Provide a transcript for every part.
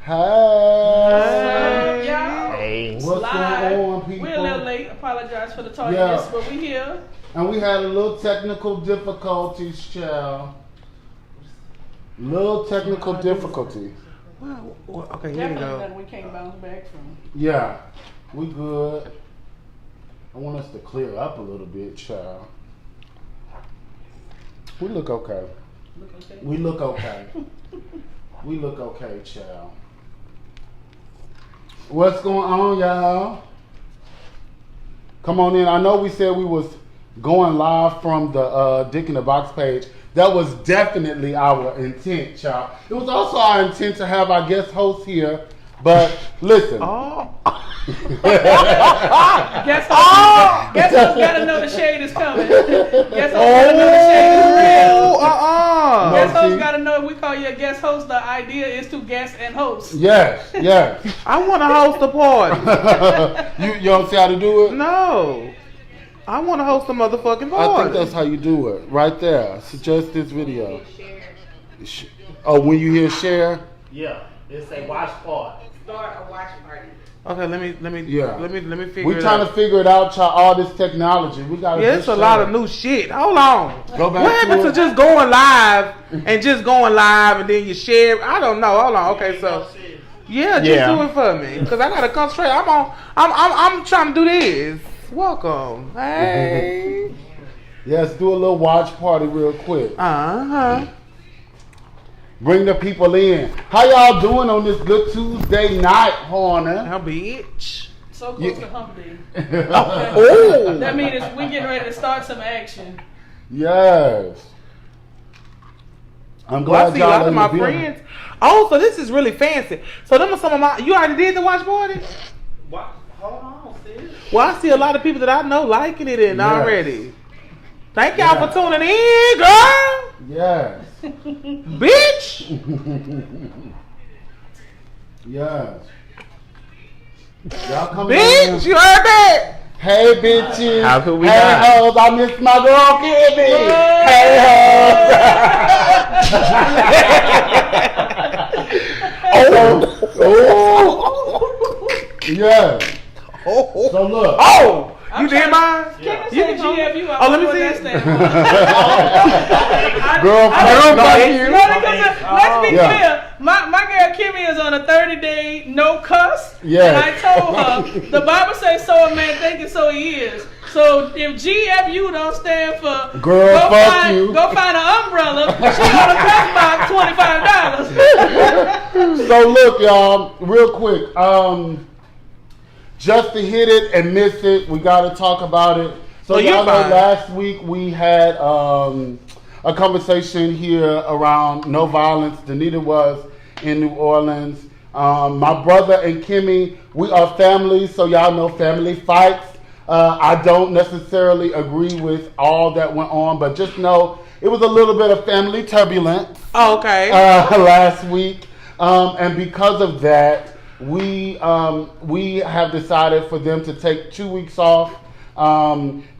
Hey. Y'all. Hey. What's Live. going on, people? We're a little late. Apologize for the tardiness, but we here. And we had a little technical difficulties, child. Little technical difficulty. Well, okay, here we Definitely go. nothing we can't bounce back from. Yeah, we good. I want us to clear up a little bit, child. We look okay. Look okay. We look okay. We look okay, child. What's going on, y'all? Come on in. I know we said we was going live from the D'CK&DaBOX page. That was definitely our intent, child. It was also our intent to have our guest host here, but listen. Oh. Guess who's gotta know the shade is coming. Guess who's gotta know the shade is real. Guest host gotta know if we call you a guest host, the idea is to guest and host. Yes. I want to host a party. You don't see how to do it? No. I want to host a motherfucking party. I think that's how you do it. Right there. Suggest this video. Oh, when you hear share? Yeah, it's a watch party. Start a watch party. Okay, let me figure We're it trying out. to figure it out, child. All this technology. We got to It's a lot of new shit. Hold on. Go back What happened to just going live and then you share? I don't know. Hold on. Okay, so yeah, just do it for me because I gotta concentrate. I'm trying to do this. Welcome. Hey. Yes, do a little watch party real quick. Bring the people in. How y'all doing on this good Tuesday night, Horner? Now, bitch. So close to hump day. Oh. That means we getting ready to start some action. Yes. I'm Well, I glad see a y'all lot of in my the building. friends. Oh, so this is really fancy. So them are some of my. You already did the watch party? What? Hold on, sis. Well, I see a lot of people that I know liking it in Yes. already. Thank y'all for tuning in, girl. Yes. Bitch. Yes. Y'all coming in. Bitch, you heard that? Hey, bitches. How could we hey, not? hoes. I miss my girl, Kitty. Hey, hoes. Yeah. So look. Oh, you did mine? Can You I say can GFU? Oh, let me see. That stand Girl, fuck you. Let's be Yeah. clear. My girl Kimmy is on a 30-day no cuss. Yeah. And I told her, the Bible says so a man thinketh so he is. So if GFU don't stand for Girl, fuck you. Go find an umbrella. She on a cuss box $25. So look, y'all, real quick. Just to hit it and miss it, we got to talk about it. So y'all know last week we had a conversation here around no violence. Danita was in New Orleans. My brother and Kimmy, we are family, so y'all know family fights. I don't necessarily agree with all that went on, but just know it was a little bit of family turbulence. Oh, okay. Last week, and because of that, we have decided for them to take 2 weeks off,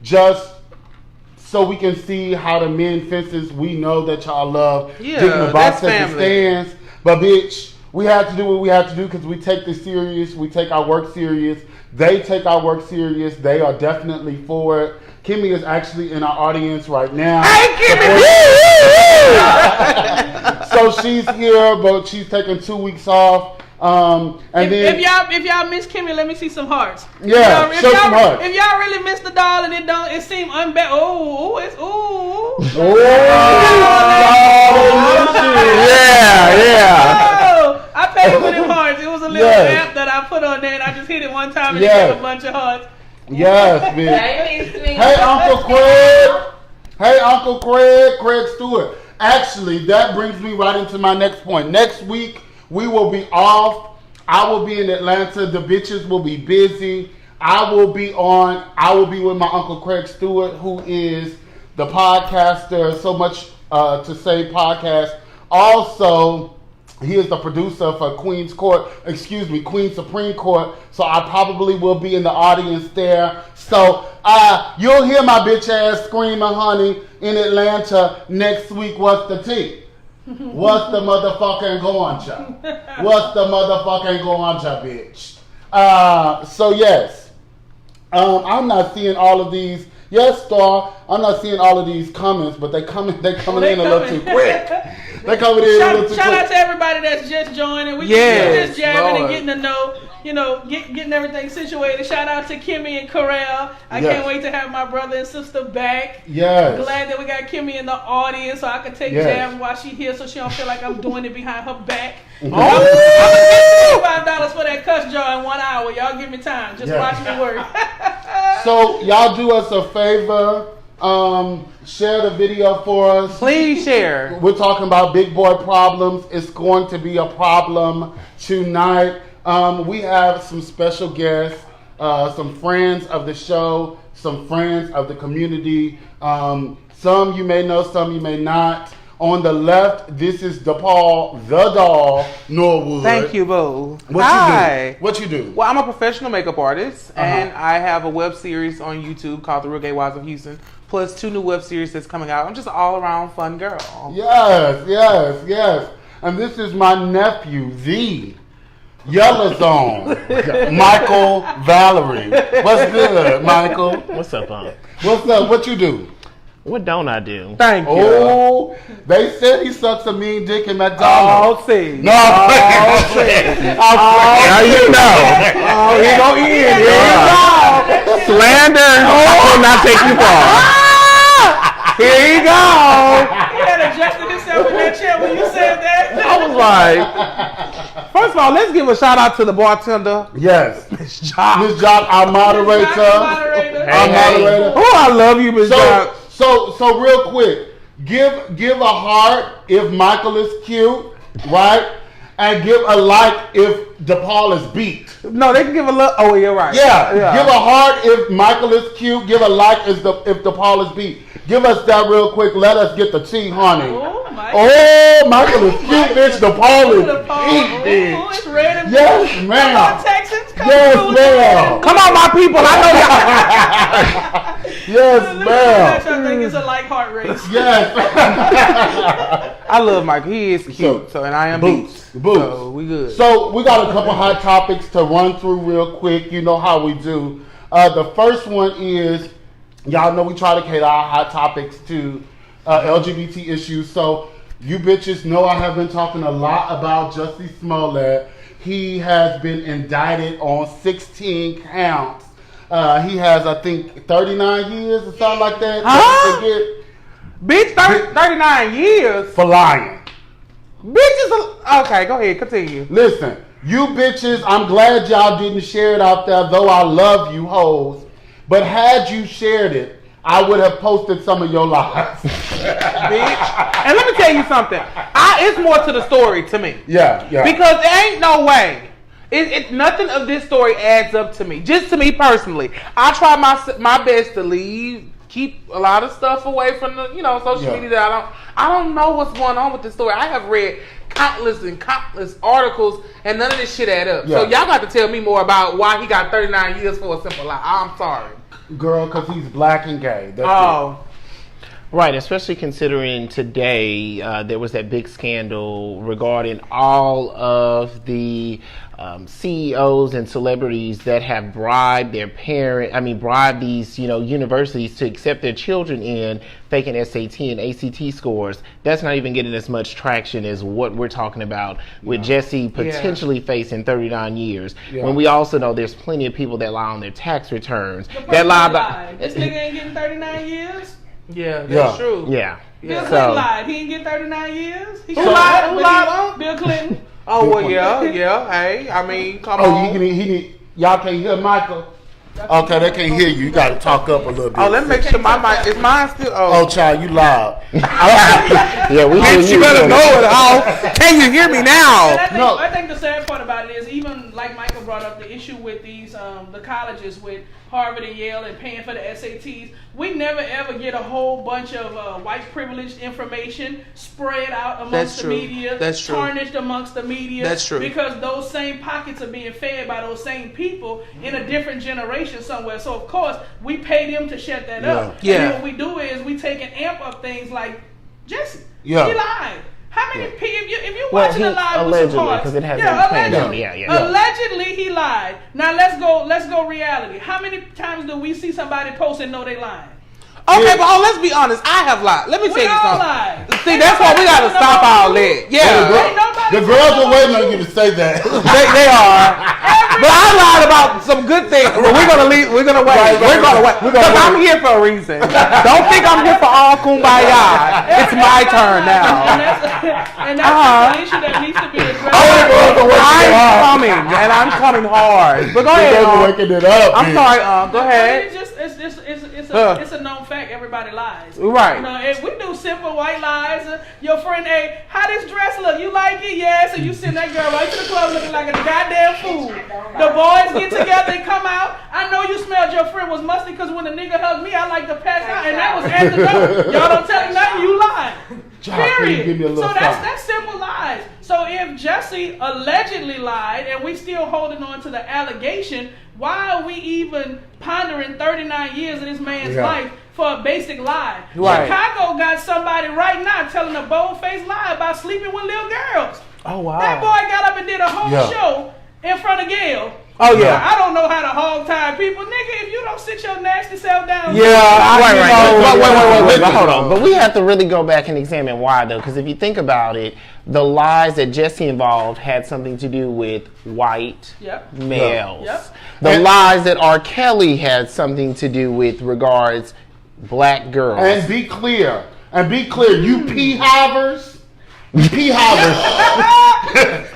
just so we can see how the men fences. We know that y'all love that's family. stands, but bitch, we have to do what we have to do because we take this serious. We take our work serious. They take our work serious. They are definitely for it. Kimmy is actually in our audience right now. Hey, Kimmy! So she's here, but she's taking 2 weeks off. And if y'all miss Kimmy, let me see some hearts. Yeah, show some hearts. If y'all really miss the doll and it seemed unbad. It's Yeah. I paid for them hearts. It was a little app that I put on there, and I just hit it one time and it gave a bunch of hearts. Yes, bitch. Hey, Uncle Craig. Craig Stewart. Actually, that brings me right into my next point. Next week, we will be off. I will be in Atlanta. The bitches will be busy. I will be with my Uncle Craig Stewart, who is the podcaster, So Much to Say podcast. Also, he is the producer for Queen Supreme Court. So I probably will be in the audience there. So you'll hear my bitch ass screaming, honey, in Atlanta next week. What's the tea? What's the motherfucking ganja? What's the motherfucking ganja, bitch? So yes, I'm not seeing all of these. Yes, Star, I'm not seeing all of these comments, but they coming in a little too quick. They coming in a little too quick. Shout out to everybody that's just joining. We just jamming and getting to know. Getting everything situated. Shout out to Kimmy and Corral. I can't wait to have my brother and sister back. Yes. Glad that we got Kimmy in the audience so I can take jabs while she here so she don't feel like I'm doing it behind her back. I'm gonna $5 for that cuss jar in 1 hour. Y'all give me time. Just watch me work. So y'all do us a favor. Share the video for us. Please share. We're talking about big boy problems. It's going to be a problem tonight. We have some special guests, some friends of the show, some friends of the community. Some you may know, some you may not. On the left, this is DePaul, the doll, Norwood. Thank you, boo. What you do? Well, I'm a professional makeup artist, and I have a web series on YouTube called The Real Gay Wives of Houston, plus 2 new web series that's coming out. I'm just an all-around fun girl. Yes. And this is my nephew, the Yellow Zone, Michael Valerie. What's good, Michael? What's up, Aunt? What's up? What you do? What don't I do? Thank you. Oh, they said he sucks a mean dick in McDonald's. Oh, see. No, Now you know. Oh, he gonna eat it. Slander will not take you far. Here you go. He had adjusted himself in that chair when you said that. I was like, First of all, let's give a shout out to the bartender. yes. Miss Jock. Miss Jock, our moderator. Our moderator. Oh, I love you, Miss Jock. So real quick, give a heart if Michael is cute, right? And give a like if DePaul is beat. No, they can give a look. Oh, you're right. Yeah. Give a heart if Michael is cute. Give a like if DePaul is beat. Give us that real quick. Let us get the tea, honey. Oh, Michael is cute, bitch. DePaul is beat, bitch. It's ready. Yes, ma'am. Come on, Texans. Yes, ma'am. Come on, my people. I know y'all. Yes, ma'am. I think it's a like heart race. Yes. I love Michael. He is cute. And I am Boots. So we good. So we got a couple hot topics to run through real quick. You know how we do. The first one is, y'all know we try to cater our hot topics to LGBT issues. So you bitches know I have been talking a lot about Jussie Smollett. He has been indicted on 16 counts. He has, I think, 39 years or something like that. Huh? Bitch, 39 years? For lying. Bitches, okay, go ahead, continue. Listen, you bitches, I'm glad y'all didn't share it out there, though I love you hoes. But had you shared it, I would have posted some of your lies. Bitch. And let me tell you something. It's more to the story to me. Yeah. Because there ain't no way. Nothing of this story adds up to me. Just to me personally. I try my best to keep a lot of stuff away from the social media that I don't know what's going on with this story. I have read countless articles and none of this shit add up. Yeah. So y'all got to tell me more about why he got 39 years for a simple lie. I'm sorry. Girl, because he's black and gay. That's it. Right, especially considering today there was that big scandal regarding all of the CEOs and celebrities that have bribed these universities to accept their children in, faking SAT and ACT scores. That's not even getting as much traction as what we're talking about with Jussie potentially facing 39 years. Yeah. When we also know there's plenty of people that lie on their tax returns. That lie. This nigga ain't getting 39 years. Yeah, that's true. Yeah. Bill Clinton lied. He didn't get 39 years. Who lied? Bill Clinton. Oh, well, yeah. Hey, I mean, come on. Y'all can't hear Michael? Okay, they can't hear you. You got to talk up a little bit. Oh, let me make sure my mic is mine still. Oh, child, you loud. Yeah, we bitch, you better know it all. Can you hear me now? I think the sad part about it is, even like Michael brought up the issue with these the colleges with Harvard and Yale and paying for the SATs. We never ever get a whole bunch of white privileged information spread out amongst the media, tarnished amongst the media. That's true. Because those same pockets are being fed by those same people in a different generation somewhere. So of course we pay them to shut that up. Yeah. And then what we do is we take and amp up things like Jussie. He lied. How many people? If you Well, watching he a live with some allegedly, cards, 'cause it hasn't yeah, panned out. allegedly, Yeah. allegedly he lied. Now let's go reality. How many times do we see somebody post and know they lying? Okay, but let's be honest. I have lied. Let me tell you all something. lie. See, that's why we gotta stop all that. Yeah, The girls are waiting on you to say that. they are. But I lied about some good things. But we're gonna leave. We're gonna wait. We're gonna wait. Because I'm here for a reason. Don't think I'm here for all kumbaya. It's my turn now. And that's the issue that needs to be addressed. I'm coming, and I'm coming hard. But go ahead. Waking it up. I'm sorry. Go ahead. It's a known fact. Everybody lies. Right. You know, if we do simple white lies. Your friend, hey, how this dress look? You like it? Yes. And you send that girl right to the club looking like a goddamn fool. The boys get together and come out. I know you smelled your friend was musty because when a nigga hugged me, I like to pass out, and that was at the door. Y'all don't tell me nothing. You lied. Period. So that's simple lies. So if Jussie allegedly lied and we still holding on to the allegation, why are we even pondering 39 years of this man's life for a basic lie? Right. Chicago got somebody right now telling a bold-faced lie about sleeping with little girls. Oh wow. That boy got up and did a whole show in front of Gail. Oh yeah. I don't know how to hog tie people, nigga. If you don't sit your nasty self down. Yeah. Wait, hold on. But we have to really go back and examine why, though, because if you think about it, the lies that Jussie involved had something to do with white males. Yep. The lies that R. Kelly had something to do with regards black girls. And be clear. You pee-hivers.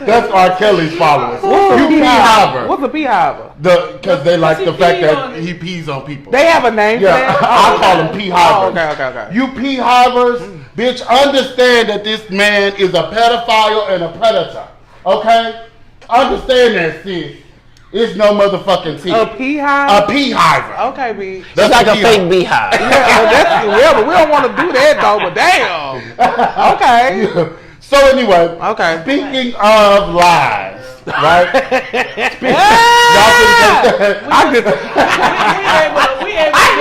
That's R. Kelly's followers. You pee-hiver. What's a pee-hiver? Because they like the fact that he pees on people. They have a name for that? I call them pee-hivers. Oh, okay. You pee-hivers, bitch, understand that this man is a pedophile and a predator. Okay? Understand that, sis. It's no motherfucking tea. A pee-hive? A pee-hiver. Okay, B. That's like a fake beehive. But we don't want to do that, though, but damn. Okay. So anyway, speaking of lies, right? I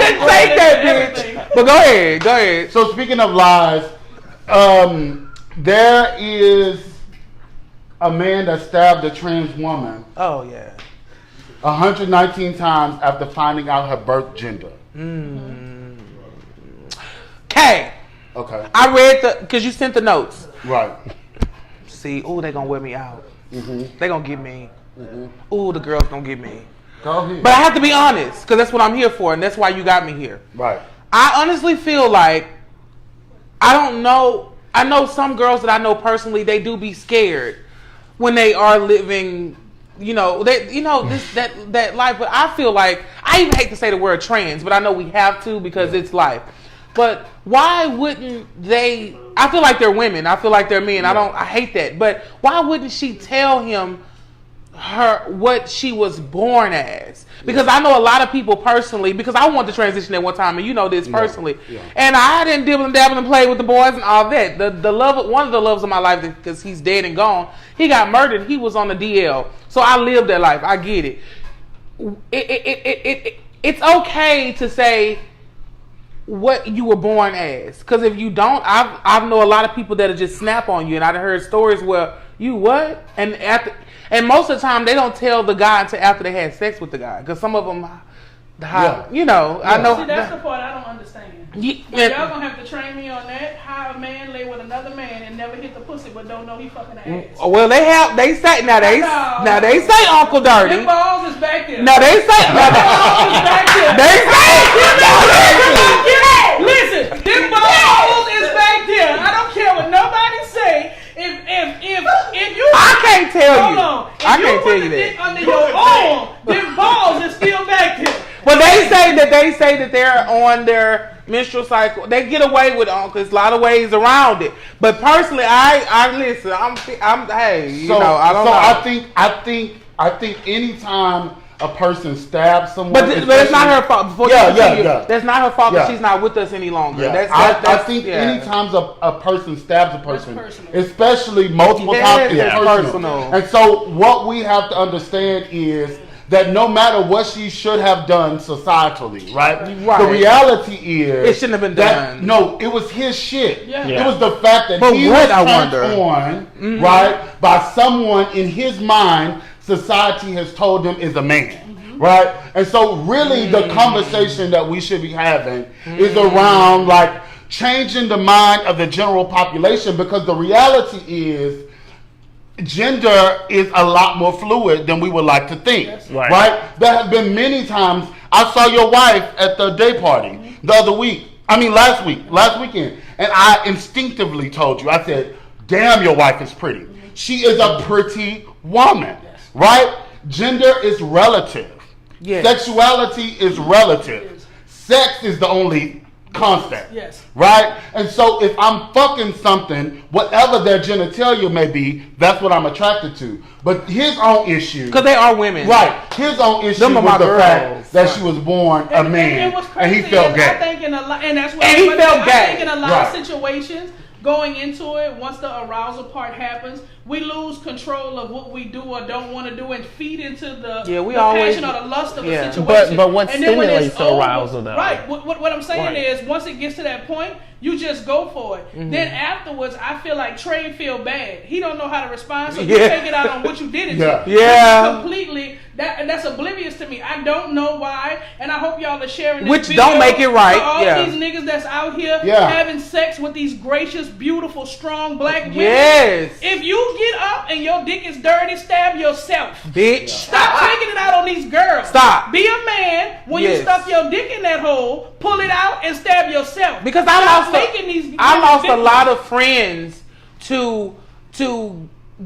didn't take that, bitch. But go ahead. So speaking of lies, there is a man that stabbed a trans woman. Oh yeah. 119 times after finding out her birth gender. Okay. I read because you sent the notes. Right. See, they gonna wear me out. They gonna get me. The girls gonna get me. Go ahead. But I have to be honest, because that's what I'm here for, and that's why you got me here. Right. I honestly feel like, I don't know, I know some girls that I know personally, they do be scared when they are living, that life. But I feel like, I even hate to say the word trans, but I know we have to because it's life. But why wouldn't they? I feel like they're women. I feel like they're men. I hate that. But why wouldn't she tell him what she was born as? Because I know a lot of people personally, because I wanted to transition at one time, and you know this personally. Yeah. And I didn't dibble and dabble and play with the boys and all that. The love, one of the loves of my life, because he's dead and gone, he got murdered. He was on the DL. So I lived that life. I get it. It's okay to say what you were born as, because if you don't, I know a lot of people that'll just snap on you, and I've heard stories where you what, and most of the time they don't tell the guy until after they had sex with the guy, because some of them, I know. See, that's the part I don't understand. Y'all gonna have to train me on that. How a man lay with another man and never hit the pussy, but don't know he fucking ass. Well, they say Uncle Dirty. Them balls is back there. Now they say balls is back there. Listen, them balls is back there. I don't care what nobody say. If you, I can't tell you. Hold on. If I can't tell you put the dick that. under your arm, them balls is still back there. Well, they say that they're on their menstrual cycle. They get away with it. There's a lot of ways around it. But personally, I listen. I don't know. I think anytime a person stabs someone, but it's not her fault. That's not her fault that she's not with us any longer. Yeah. I think anytime a person stabs a person, especially multiple times, it's personal. And so what we have to understand is that no matter what she should have done societally, right? Right. The reality is It shouldn't have been done. No, it was his shit. Yeah. It was the fact that But he what, was I turned wonder? on, right, by someone in his mind society has told him is a man, right? And so really the conversation that we should be having is around like changing the mind of the general population, because the reality is gender is a lot more fluid than we would like to think, right? There have been many times I saw your wife at the day party last weekend, and I instinctively told you, I said, damn, your wife is pretty. She is a pretty woman, right? Gender is relative. Yes. Sexuality is relative. Sex is the only constant. Yes. Right? And so if I'm fucking something, whatever their genitalia may be, that's what I'm attracted to. But his own issue, Because they are women. right, his own issue Them are was my the girls. fact that she was born a man, it was and he crazy, felt I gay. think in a lot, and that's what And he felt I gay. think in a lot Right. of situations, going into it, once the arousal part happens, we lose control of what we do or don't want to do and feed into the, we the always- passion or the lust of yeah. a situation. But what And then when it's stimulates the arousal, though? Right. What I'm saying Right. is, once it gets to that point, you just go for it. Then afterwards, I feel like Trey feel bad. He don't know how to respond, so you Yeah. take it out on what you did. Yeah. Yeah. Completely. That's oblivious to me. I don't know why, and I hope y'all are sharing this Which video don't make it right, for all yeah. these niggas that's out here Yeah. having sex with these gracious, beautiful, strong black women. Yes. If you get up and your dick is dirty, stab yourself. Bitch. Stop taking it out on these girls. Stop. Be a man. When you Yes. stuff your dick in that hole, pull it out and stab yourself. Because Stop I making these lost a victims. lot of friends to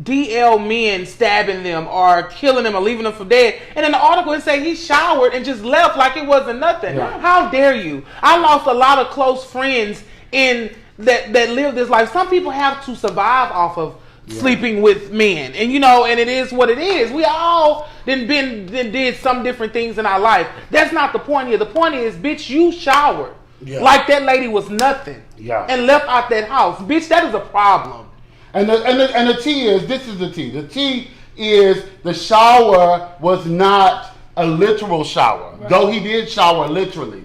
DL men stabbing them or killing them or leaving them for dead. And in the article it say he showered and just left like it wasn't nothing. Yeah. How dare you? I lost a lot of close friends in that live this life. Some people have to survive off of sleeping with men, and and it is what it is. We all did some different things in our life. That's not the point here. The point is, bitch, you showered like that lady was nothing, and left out that house, bitch. That is a problem. And the T is, this is the T. The T is the shower was not a literal shower, though he did shower literally.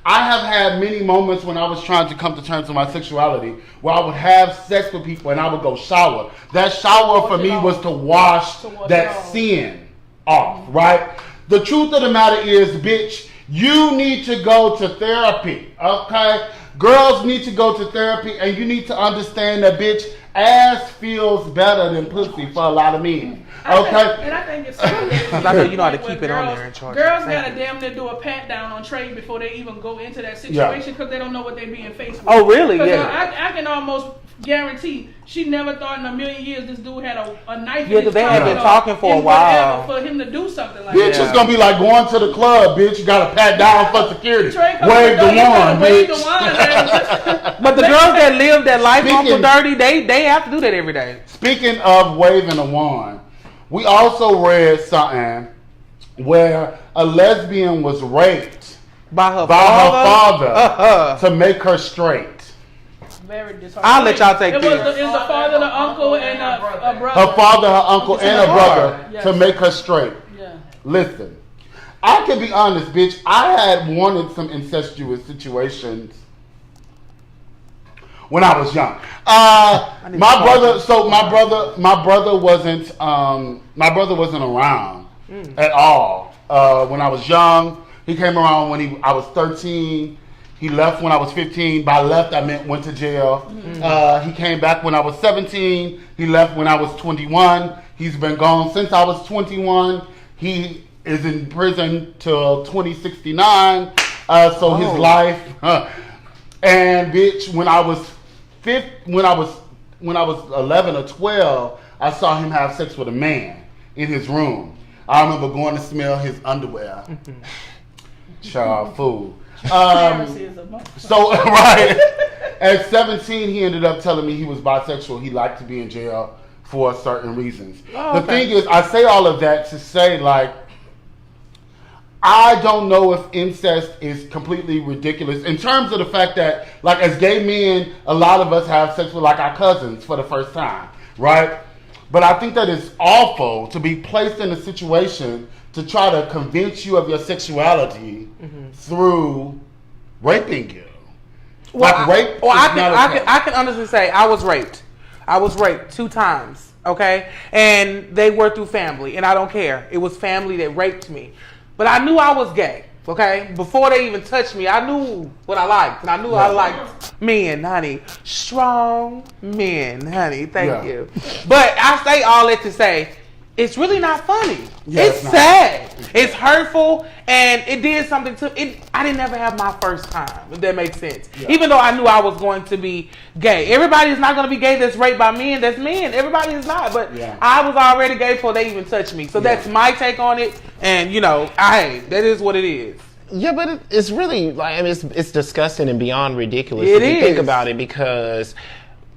I have had many moments when I was trying to come to terms with my sexuality where I would have sex with people and I would go shower. That shower for me was to wash that sin off, right? The truth of the matter is, bitch, you need to go to therapy, okay? Girls need to go to therapy, and you need to understand that, bitch, ass feels better than pussy for a lot of men. Okay? And I think it's I know you know how to keep it on there and charge. Girls gotta damn near do a pat down on Trey before they even go into that situation because they don't know what they're being faced with. Oh, really? 'Cause, Yeah. I can almost guarantee she never thought in a million years this dude had a knife. Yeah, in his 'cause they had pocket been or talking for a in while. whatever for him to do something like Bitch, that. it's gonna be like going to the club, bitch. You gotta pat down for security. Trey come Wave the to you gotta wand, wave the bitch. wand, man. But the girls that live that life Speaking- Uncle Dirty, they have to do that every day. Speaking of waving a wand, we also read something where a lesbian was raped By her by her father. father to make her straight. Very disheartening. I'll let y'all take it this. Was the father, the uncle, and a brother. Her father, her uncle, It's in and the her brother car. Yes. to make her straight. Yeah. Listen, I can be honest, bitch. I had wanted some incestuous situations when I was young. My brother wasn't around at all when I was young. He came around when I was 13. He left when I was 15. By left, I meant went to jail. He came back when I was 17. He left when I was 21. He's been gone since I was 21. He is in prison till 2069. So his life. And bitch, when I was 11 or 12, I saw him have sex with a man in his room. I remember going to smell his underwear. Child fool. So right at 17, he ended up telling me he was bisexual. He liked to be in jail for certain reasons. The thing is, I say all of that to say, like, I don't know if incest is completely ridiculous in terms of the fact that, like, as gay men, a lot of us have sex with, like, our cousins for the first time, right? But I think that it's awful to be placed in a situation to try to convince you of your sexuality through raping you. Well, rape. I can honestly say I was raped. I was raped 2 times. Okay, and they were through family, and I don't care. It was family that raped me, but I knew I was gay. Okay, before they even touched me, I knew what I liked, and I knew I liked men, honey, strong men, honey. Thank you. But I say all that to say, it's really not funny. It's sad. It's hurtful, and it did something to it. I didn't ever have my first time, if that makes sense. Yeah. Even though I knew I was going to be gay. Everybody is not going to be gay that's raped by men. That's men. Everybody is not. But I was already gay before they even touched me. So that's my take on it. And, that is what it is. Yeah, but it's really, it's disgusting and beyond ridiculous if you think about it, because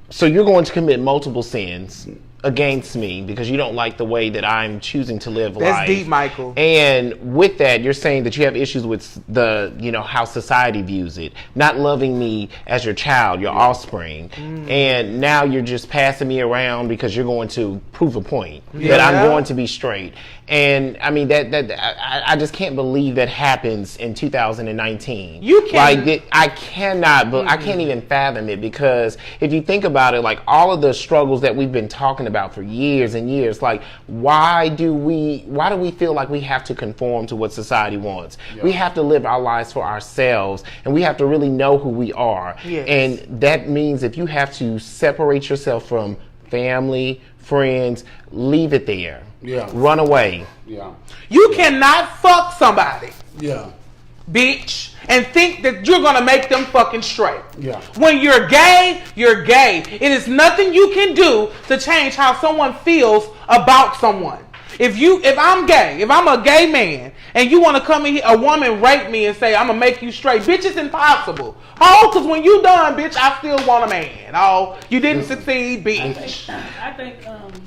so you're going to commit multiple sins against me because you don't like the way that I'm choosing to live life. That's deep, Michael. And with that, you're saying that you have issues with the, how society views it, not loving me as your child, your offspring. And now you're just passing me around because you're going to prove a point that I'm going to be straight. And I mean I just can't believe that happens in 2019. You can I cannot, but I can't even fathom it, because if you think about it, like all of the struggles that we've been talking about for years and years, like why do we feel like we have to conform to what society wants? We have to live our lives for ourselves, and we have to really know who we are. And that means if you have to separate yourself from family, friends, leave it there. Run away. You cannot fuck somebody. Bitch, and think that you're gonna make them fucking straight. When you're gay, you're gay. It is nothing you can do to change how someone feels about someone. If I'm gay, if I'm a gay man, and you want to come in here, a woman rape me and say, I'm going to make you straight. Bitch, it's impossible. Oh, because when you done, bitch, I still want a man. Oh, you didn't succeed, bitch. I think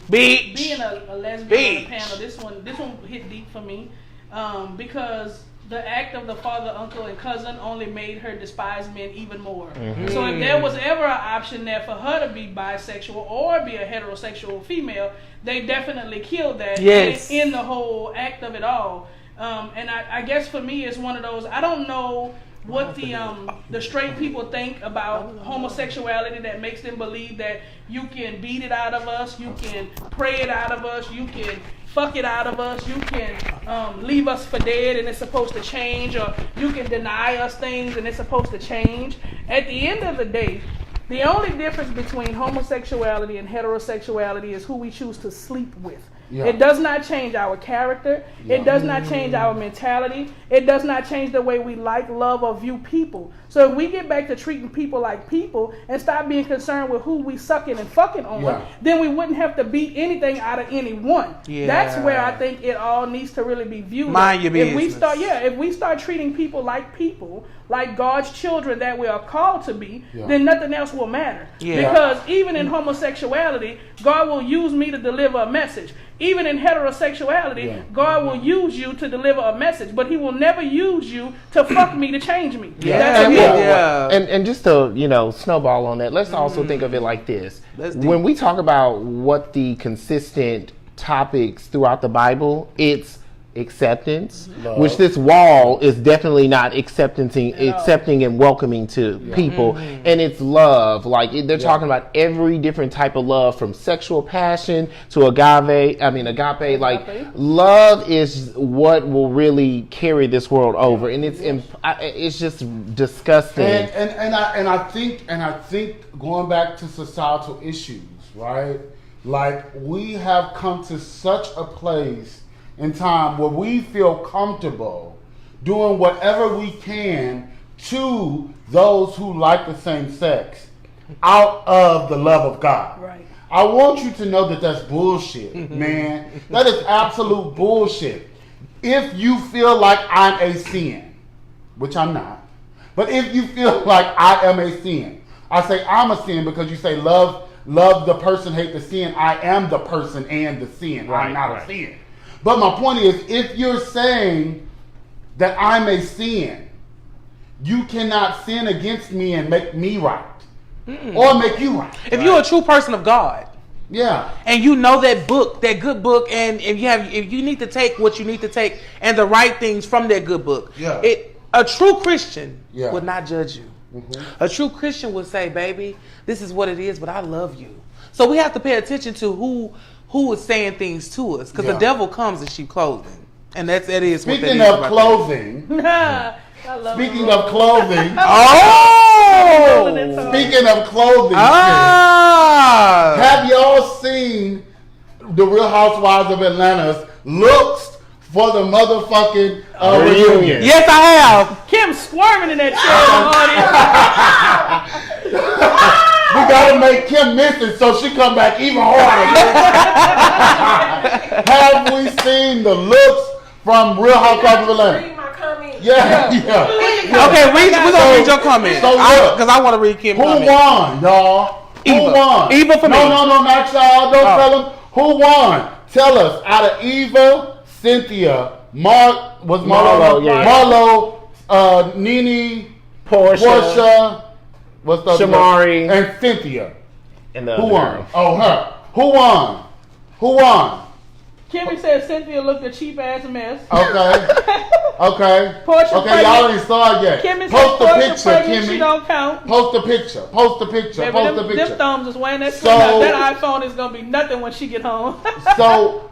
bitch. Being a lesbian on the panel, this one hit deep for me, because the act of the father, uncle, and cousin only made her despise men even more. So if there was ever an option there for her to be bisexual or be a heterosexual female, they definitely killed that in the whole act of it all. And I guess for me, it's one of those, I don't know what the straight people think about homosexuality that makes them believe that you can beat it out of us, you can pray it out of us, you can fuck it out of us, you can leave us for dead and it's supposed to change, or you can deny us things and it's supposed to change. At the end of the day, the only difference between homosexuality and heterosexuality is who we choose to sleep with. It does not change our character. It does not change our mentality. It does not change the way we like, love, or view people. So if we get back to treating people like people and stop being concerned with who we sucking and fucking on, then we wouldn't have to beat anything out of anyone. That's where I think it all needs to really be viewed. Mind your business. If we start treating people, like God's children that we are called to be, then nothing else will matter. Because even in homosexuality, God will use me to deliver a message. Even in heterosexuality, God will use you to deliver a message, but He will never use you to fuck me to change me. And just to snowball on that, let's also think of it like this: when we talk about what the consistent topics throughout the Bible, it's acceptance, which this wall is definitely not accepting and welcoming to people, and it's love. Like they're talking about every different type of love, from sexual passion to agape. Like love is what will really carry this world over, and it's just disgusting. And I think going back to societal issues, right? Like we have come to such a place in time where we feel comfortable doing whatever we can to those who like the same sex out of the love of God. Right. I want you to know that that's bullshit, man. That is absolute bullshit. If you feel like I'm a sin, which I'm not, but if you feel like I am a sin, I say I'm a sin because you say love the person, hate the sin. I am the person and the sin. I'm not a sin. But my point is, if you're saying that I'm a sin, you cannot sin against me and make me right. Or make you right. If you're a true person of God, Yeah. And you know that book, that good book, and if you need to take what you need to take and the right things from that good book. Yeah. A true Christian Yeah. would not judge you. Mm-hmm. A true Christian would say, baby, this is what it is, but I love you. So we have to pay attention to who is saying things to us, because the devil comes in sheep clothing. And that is Speaking what that is. of clothing. Speaking of clothing. Oh! Speaking of clothing. Have y'all seen the Real Housewives of Atlanta's looks for the motherfucking reunion? Yes, I have. Kim squirming in that chair, audience. We gotta make Kim miss it so she come back even harder. Have we seen the looks from Real Housewives of Atlanta? Yeah. Okay, we're gonna read your comment. So because I want to read Kim's comment. Who won, y'all? Who won? Eva for me. No, not y'all. Don't tell them. Who won? Tell us. Out of Eva, Cynthia, Marlo, Nene, Portia, what's the other Shamari, and Cynthia. And the Who other won? girl. Oh, her. Who won? Who won? Kimmy said Cynthia looked a cheap ass mess. Okay. Portia Okay, y'all already saw it yet. Kimmy Post said the Portia picture, pregnant, she Kimmy. don't count. Post the picture. Baby, them thumbs is weighing that So- screen out. That iPhone is gonna be nothing when she get home. So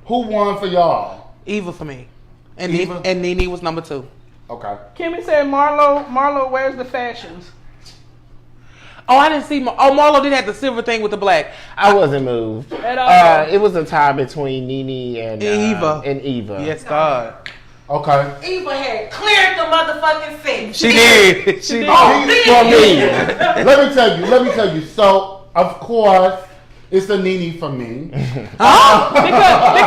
who won for y'all? Eva for me. And Eva? and Nene was number 2. Okay. Kimmy said Marlo wears the fashions. Oh, I didn't see. Marlo did have the silver thing with the black. I wasn't moved. At all. It was a tie between Nene and Eva. Yes, God. Okay. Eva had cleared the motherfucking sink. She did. She did. For me, let me tell you. So, of course, it's a Nene for me. Huh? I'm sorry.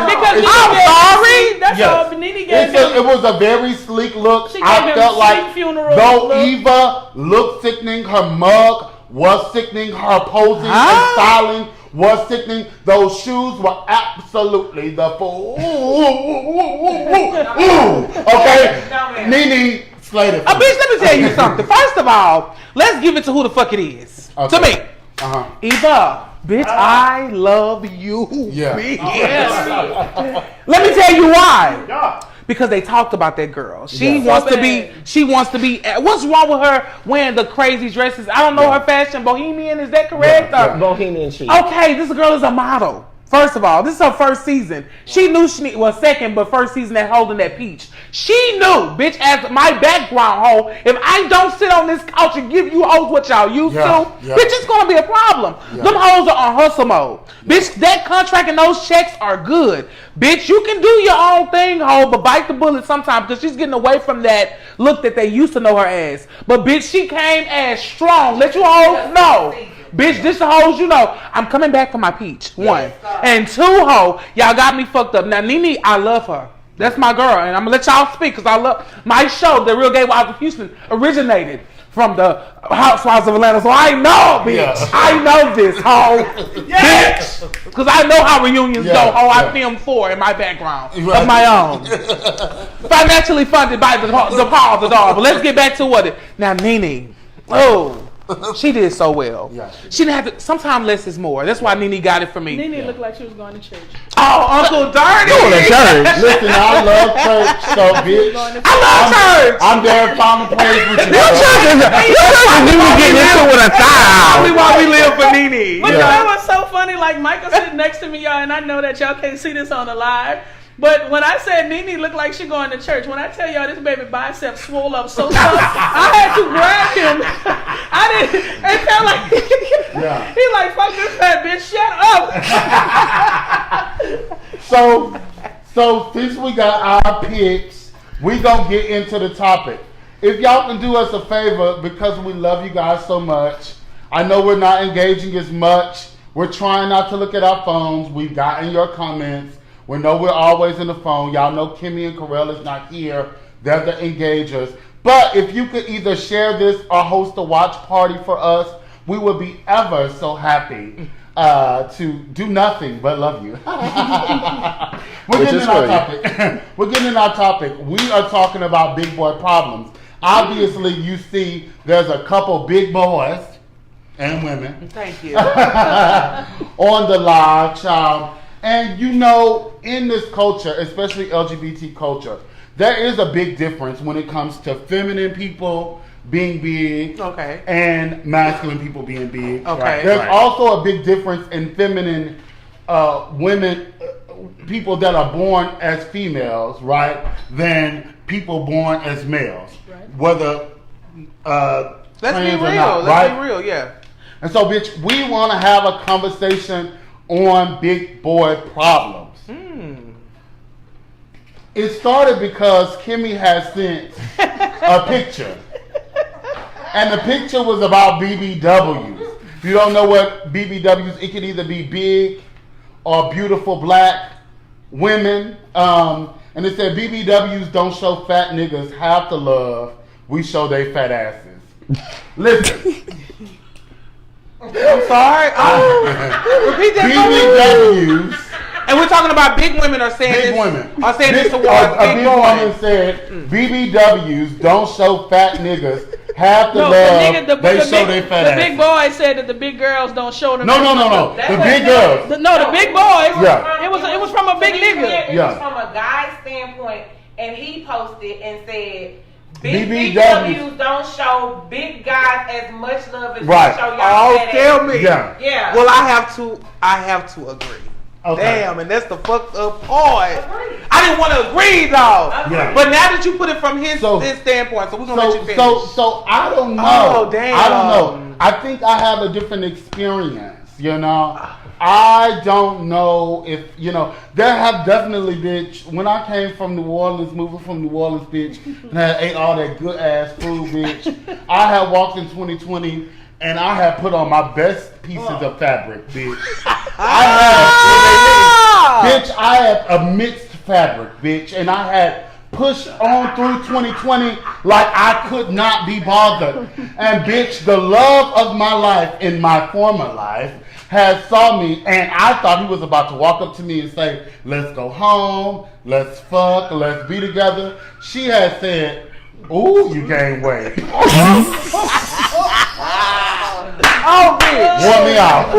Because I'm sorry. That's Yes. all. Nene gave him. It was a very sleek look. She gave I him felt like sleek funeral though look. Eva looked sickening, her mug was sickening, her posing and styling was sickening. Those shoes were absolutely the fool. Okay, Nene slayed it. Bitch, let me tell you something. First of all, let's give it to who the fuck it is. Okay. To me. Uh-huh. Eva, bitch, I love you. Yeah. Bitch. Let me tell you why. Yeah. Because they talked about that girl. She Yeah. wants to be. She wants to be. What's wrong with her wearing the crazy dresses? I don't know her fashion. Bohemian, is that correct? Yeah. Bohemian chic. Okay, this girl is a model. First of all, this is her first season. She knew second, but first season at holding that peach. She knew, bitch, as my background hoe, if I don't sit on this couch and give you hoes what y'all used to, bitch, it's gonna be a problem. Them hoes are on hustle mode. Bitch, that contract and those checks are good. Bitch, you can do your own thing, hoe, but bite the bullet sometime because she's getting away from that look that they used to know her as. But bitch, she came as strong. Let you hoes know. Bitch, this the hoes you know. I'm coming back for my peach. 1. And 2, ho, y'all got me fucked up. Now, Nene, I love her. That's my girl. And I'm going to let y'all speak because I love my show, The Real Gay Wives of Houston, originated from the Housewives of Atlanta. So I know, bitch. Yeah. I know this, ho. Bitch. Because I know how reunions go, ho. I filmed 4 in my background of my own. Financially funded by the Paul the dog. But let's get back to what it. Now, Nene. Oh. She did so well. Yeah, she didn't have to. Sometimes less is more. That's why Nene got it for me. Nene looked like she was going to church. Oh, Uncle Dirty. Going to church. Listen, I love church, so bitch. I love church. I'm there found a place with you. Your church is getting into with a style. Only while we live for Nene. But you know what's so funny? Like Michael sitting next to me, y'all, and I know that y'all can't see this on the live. But when I said Nene looked like she going to church, when I tell y'all this baby bicep swole up so tough, I had to grab him. I didn't. It felt like he like, fuck this fat bitch, shut up. So since we got our picks, we gonna get into the topic. If y'all can do us a favor, because we love you guys so much. I know we're not engaging as much. We're trying not to look at our phones. We've gotten your comments. We know we're always in the phone. Y'all know Kimmy and Corell is not here. They're the engagers. But if you could either share this or host a watch party for us, we would be ever so happy to do nothing but love you. We're getting in our topic. We are talking about big boy problems. Obviously, you see there's a couple big boys and women. Thank you. On the live, child. And you know, in this culture, especially LGBT culture, there is a big difference when it comes to feminine people being big, okay, and masculine people being big. Okay. There's also a big difference in feminine women, people that are born as females, right, than people born as males. Right. Whether let's be real. Not, let's be real. Yeah. And so, bitch, we want to have a conversation on big boy problems. It started because Kimmy had sent a picture. And the picture was about BBWs. If you don't know what BBWs, it can either be big or beautiful black women. And it said BBWs don't show fat niggas half the love we show they fat asses. Listen. I'm sorry. Repeat that. BBWs. And we're talking about big women are saying big this. Women. Are saying this towards a big big boys. woman said BBWs don't show fat niggas half the love they show they fat asses. The big boys said that the big girls don't show them. No. The big girls. The big boys. Yeah. It was from a big nigga. It Yeah. was from a guy's standpoint, and he posted and said, BBWs don't show big guys as much love as right. they show y'all. Oh, tell me. Yeah. Yeah. Well, I have to agree. Okay. Damn, and that's the fucked up part. I didn't want to agree though. Yeah. But now that you put it from his standpoint, so we're gonna let you finish. So I don't know. Oh, damn. I don't know. I think I have a different experience, you know. I don't know if, you know, there have definitely, bitch, when I came from New Orleans, moving from New Orleans, bitch, and I ate all that good ass food, bitch, I had walked in 2020 and I had put on my best pieces of fabric, bitch. I had a mixed fabric, bitch, and I had pushed on through 2020 like I could not be bothered. And bitch, the love of my life in my former life had saw me, and I thought he was about to walk up to me and say, let's go home, let's fuck, let's be together. She had said, ooh, you gained weight. Oh, bitch. Wore me out.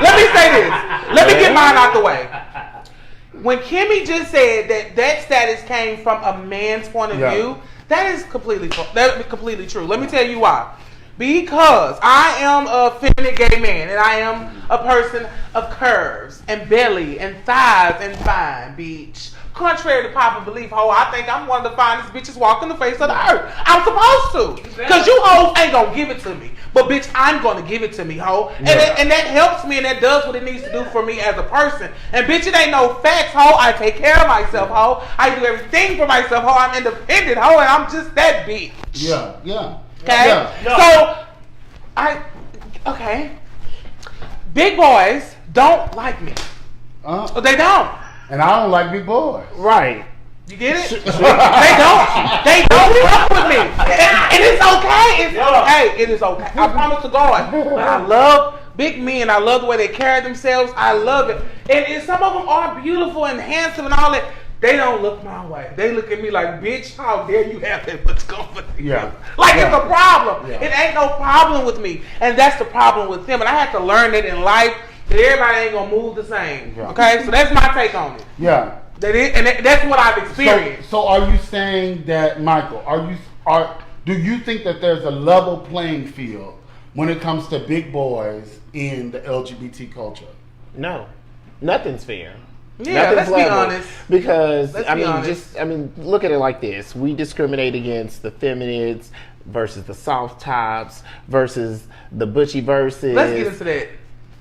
Let me say this. Let me get mine out the way. When Kimmy just said that status came from a man's point of view, that is completely true. Let me tell you why. Because I am a feminine gay man, and I am a person of curves and belly and thighs and fine, bitch. Contrary to popular belief, ho, I think I'm one of the finest bitches walking the face of the earth. I'm supposed to. Because you hoes ain't gonna give it to me. But bitch, I'm gonna give it to me, ho. And, and that helps me, and that does what it needs to do for me as a person. And bitch, it ain't no facts, ho. I take care of myself, ho. I do everything for myself, ho. I'm independent, ho, and I'm just that bitch. Yeah. Okay? Yeah. So, okay. Big boys don't like me. They don't. And I don't like big boys. Right. You get it? They don't fuck with me. And it's okay. It's okay. It is okay. I promise to God. But I love big men. I love the way they carry themselves. I love it. And some of them are beautiful and handsome and all that. They don't look my way. They look at me like, bitch, how dare you have that much confidence? Yeah. Like it's a problem. Yeah. It ain't no problem with me. And that's the problem with them. And I had to learn that in life. That everybody ain't gonna move the same. Yeah. Okay? So that's my take on it. Yeah. That's what I've experienced. So are you saying that, Michael, do you think that there's a level playing field when it comes to big boys in the LGBT culture? No. Nothing's fair. Yeah, let's be honest. Because look at it like this. We discriminate against the feminists versus the soft tops versus the butchy verses. Let's get into that.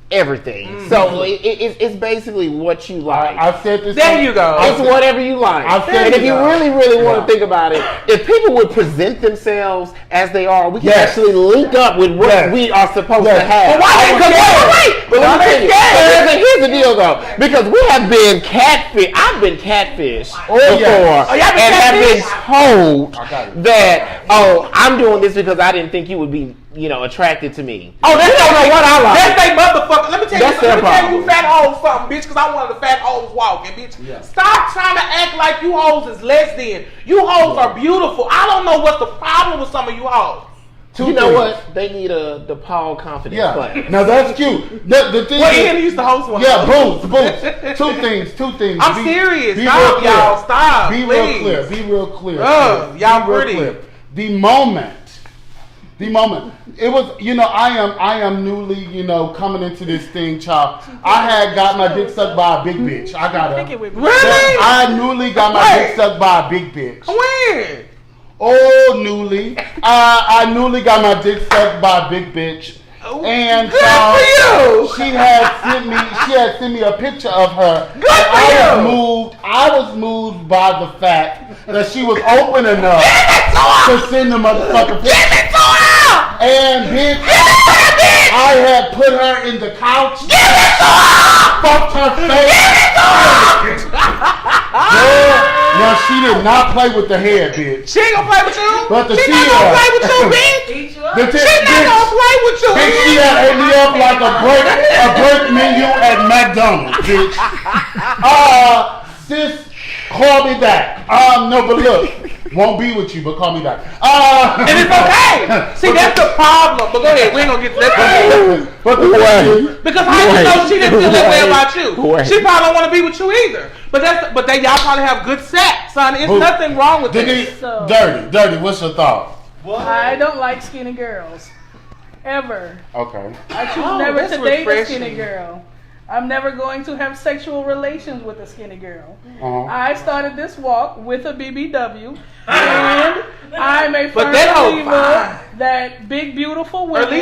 Everything. Mm-hmm. So it's basically what you like. I've said this. There you go. It's whatever you like. And if you really want to think about it, if people would present themselves as they are, we can actually link up with what we are supposed to have. But why? But let me tell you, here's the deal though, because we have been catfish. I've been catfished before, and have been told that I'm doing this because I didn't think you would be, attracted to me. Oh, they don't know what I like. That's they motherfucker. Let me tell you fat hoes something, bitch, because I'm one of the fat hoes walking, bitch. Yeah. Stop trying to act like you hoes is less than. You hoes are beautiful. I don't know what's the problem with some of you hoes. You know what? They need a DePaul confidence class. Now that's cute. The thing Ian used to host one. Yeah, boots. Two things. I'm serious. Be Stop, real clear. y'all. Stop. Be real clear. Y'all pretty. The moment. It was, I am newly, coming into this thing, child. I had got my dick sucked by a big bitch. I got it. Really? I newly got my dick sucked by a big bitch. When? Oh, newly. I newly got my dick sucked by a big bitch. And good for you. She had sent me a picture of her. Good for you. I was moved by the fact that she was open enough to send the motherfucker picture. Give it to her. And bitch, I had put her in the couch. Give it to her. Fucked her face. Give it to her. Girl, now she did not play with the hair, bitch. She ain't gonna play with you. But she not gonna play with you, bitch. She not gonna play with you. Bitch, she had ate me up like a break menu at McDonald's, bitch. Sis, call me back. No, but look, won't be with you, but call me back. And it's okay. See, that's the problem. But go ahead, we ain't gonna get to that. Because how you know she didn't feel that way about you? She probably don't want to be with you either. But y'all probably have good sex, son. It's nothing wrong with this. Dirty. What's your thought? I don't like skinny girls. Ever. Okay. I choose never to date a skinny girl. I'm never going to have sexual relations with a skinny girl. I started this walk with a BBW, and I'm a firm believer that big, beautiful women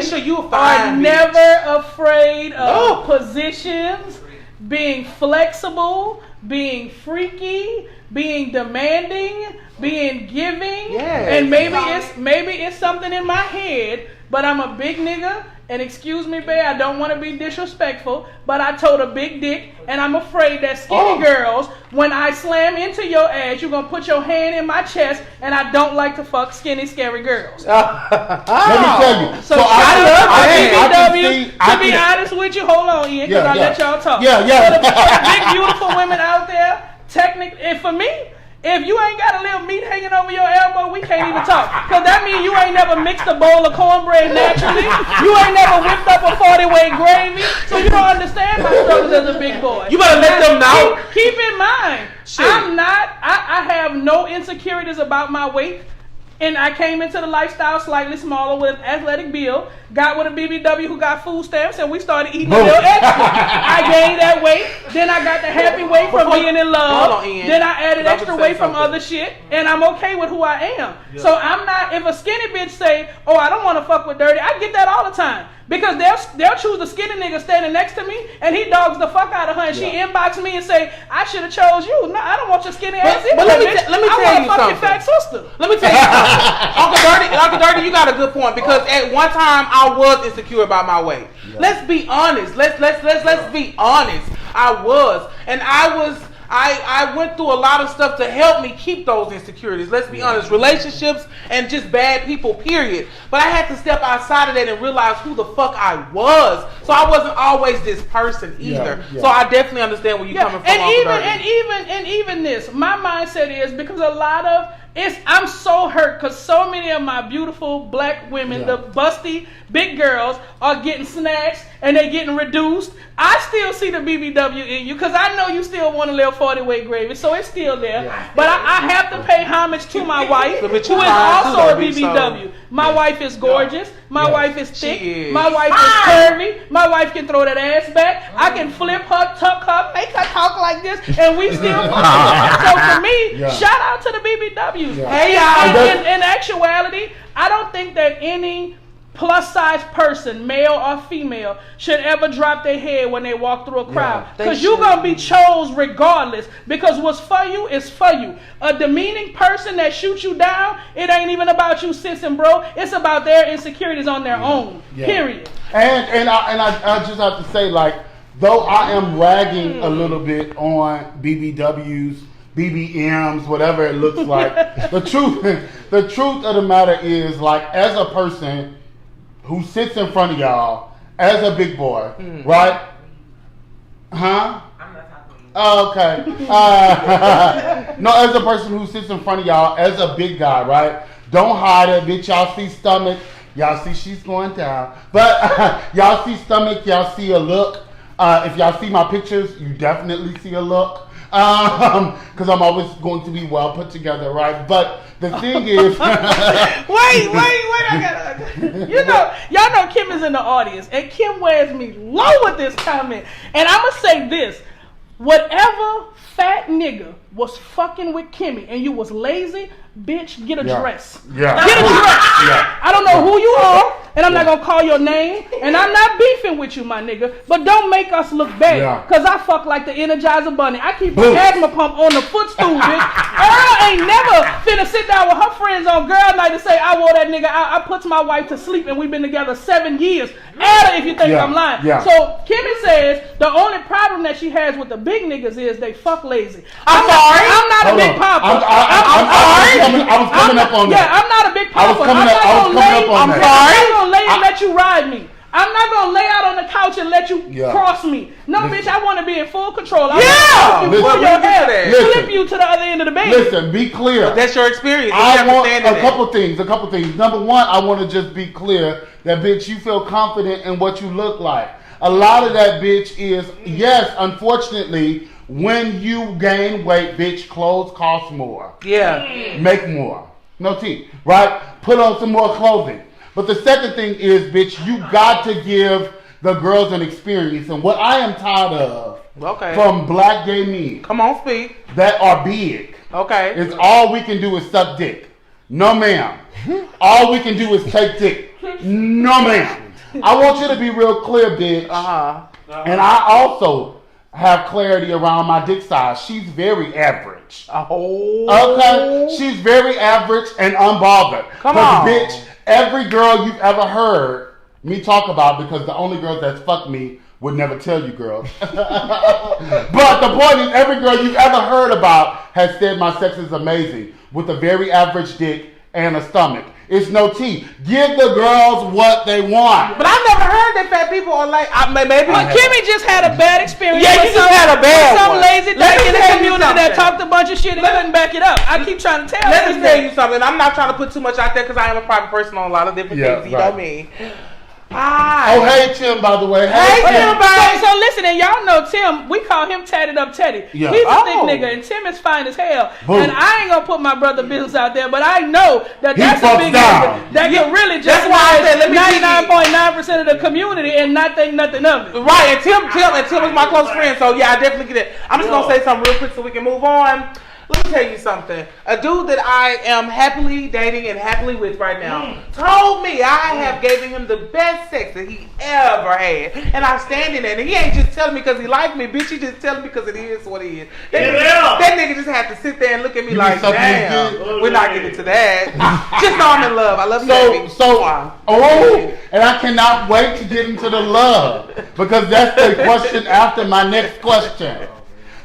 are never afraid of positions, being flexible, being freaky, being demanding, being giving, and maybe it's something in my head, but I'm a big nigga. And excuse me, babe, I don't want to be disrespectful, but I told a big dick, and I'm afraid that skinny girls, when I slam into your ass, you're going to put your hand in my chest, and I don't like to fuck skinny, scary girls. Let me tell you. So I love BBW. To be honest with you, hold on, Ian, because I let y'all talk. Yeah. So the big, beautiful women out there, and for me, if you ain't got a little meat hanging over your elbow, we can't even talk. Because that means you ain't never mixed a bowl of cornbread naturally. You ain't never whipped up a 40-weight gravy. So you don't understand my struggles as a big boy. You better let them know. Keep in mind, I have no insecurities about my weight. And I came into the lifestyle slightly smaller with an athletic build, got with a BBW who got food stamps, and we started eating a little extra. I gained that weight. Then I got the happy weight from being in love. Then I added extra weight from other shit, and I'm okay with who I am. Yeah. So I'm not, if a skinny bitch say, oh, I don't want to fuck with dirty, I get that all the time. Because they'll choose a skinny nigga standing next to me, and he dogs the fuck out of her, and she inbox me and say, I should have chose you. No, I don't want your skinny ass either, but let me tell you I want to fuck something. your fat sister. Let me tell you something. Uncle Dirty, you got a good point, because at one time I was insecure about my weight. Yeah. Let's be honest. Let's be honest. I was, and I went through a lot of stuff to help me keep those insecurities. Let's be honest. Relationships and just bad people, period. But I had to step outside of that and realize who the fuck I was. So I wasn't always this person either. Yeah. So I definitely understand where you're coming from. And even this, my mindset is because a lot of I'm so hurt because so many of my beautiful black women, the busty big girls, are getting snatched and they're getting reduced. I still see the BBW in you because I know you still want a little 40-weight gravy, so it's still there. Yeah. But I have to pay homage to my wife, who is also a BBW. My wife is gorgeous. My wife is thick. My wife is curvy. My wife can throw that ass back. I can flip her, tuck her, make her talk like this, and we still So for me, shout out to the BBWs. Yeah. Hey y'all. In actuality, I don't think that any plus size person, male or female, should ever drop their head when they walk through a crowd. Because you're going to be chose regardless. Because what's for you is for you. A demeaning person that shoots you down, it ain't even about you, sis and bro. It's about their insecurities on their own. Period. And I just have to say, like, though I am ragging a little bit on BBWs, BBMs, whatever it looks like, the truth of the matter is, like, as a person who sits in front of y'all as a big boy, right? Huh? I'm not talking to you. Okay. No, as a person who sits in front of y'all as a big guy, right? Don't hide it, bitch. Y'all see stomach. Y'all see she's going down. But y'all see stomach, y'all see a look. If y'all see my pictures, you definitely see a look. Because I'm always going to be well put together, right? But the thing is... wait, y'all know Kim is in the audience, and Kim wears me low with this comment. And I'm going to say this. Whatever fat nigga was fucking with Kimmy and you was lazy, bitch, get a dress. Yeah. Get a dress. Yeah. I don't know who you are, and I'm not going to call your name, and I'm not beefing with you, my nigga, but don't make us look bad, because I fuck like the Energizer Bunny. I keep an asthma pump on the footstool, bitch. Earl ain't never finna sit down with her friends on girl night and say, I wore that nigga out. I put my wife to sleep, and we've been together 7 years. Add her if you think I'm lying. Yeah. So Kimmy says the only problem that she has with the big niggas is they fuck lazy. I'm sorry. I'm not a big papa. I'm sorry. I was coming up on that. Yeah, I'm not a big papa. I'm not gonna lay and let you ride me. I'm not gonna lay out on the couch and let you cross me. No, bitch, I want to be in full control. I want to pull your hair, flip you to the other end of the bed. Listen, be clear. But that's your experience. I want a couple things. Number one, I want to just be clear that, bitch, you feel confident in what you look like. A lot of that, bitch, is, yes, unfortunately, when you gain weight, bitch, clothes cost more. Yeah. Make more. No tea. Right? Put on some more clothing. But the second thing is, bitch, you got to give the girls an experience. And what I am tired of from black gay men, come on, speak, that are big, is all we can do is suck dick. No, ma'am. All we can do is take dick. No, ma'am. I want you to be real clear, bitch. And I also have clarity around my dick size. She's very average. Okay? She's very average and unbothered. Come on. Bitch, every girl you've ever heard me talk about, because the only girls that fuck me would never tell you girls. But the point is, every girl you've ever heard about has said my sex is amazing with a very average dick and a stomach. It's no tea. Give the girls what they want. But I've never heard that fat people are like, maybe. But Kimmy just had a bad experience. Yeah, you just had a bad one. Some lazy thing in the community that talked a bunch of shit and couldn't back it up. I keep trying to tell you. Let me tell you something. I'm not trying to put too much out there because I am a private person on a lot of different things. You know me. Oh, hey, Tim, by the way. Hey, Tim, so listen, and y'all know Tim, we call him Tatted Up Teddy. Yeah. He's a thick nigga, and Tim is fine as hell. Boom. And I ain't gonna put my brother business out there, but I know that that's a big nigga that can really just 99.9% of the community and not think nothing of it. Right, and Tim is my close friend, so yeah, I definitely get it. I'm just gonna say something real quick so we can move on. Let me tell you something. A dude that I am happily dating and happily with right now told me I have given him the best sex that he ever had. And I stand in it. And he ain't just telling me because he likes me, bitch. He just telling me because it is what it is. That nigga just had to sit there and look at me like, damn, we're not getting to that. Just know I'm in love. I love you, and I cannot wait to get into the love. Because that's the question after my next question.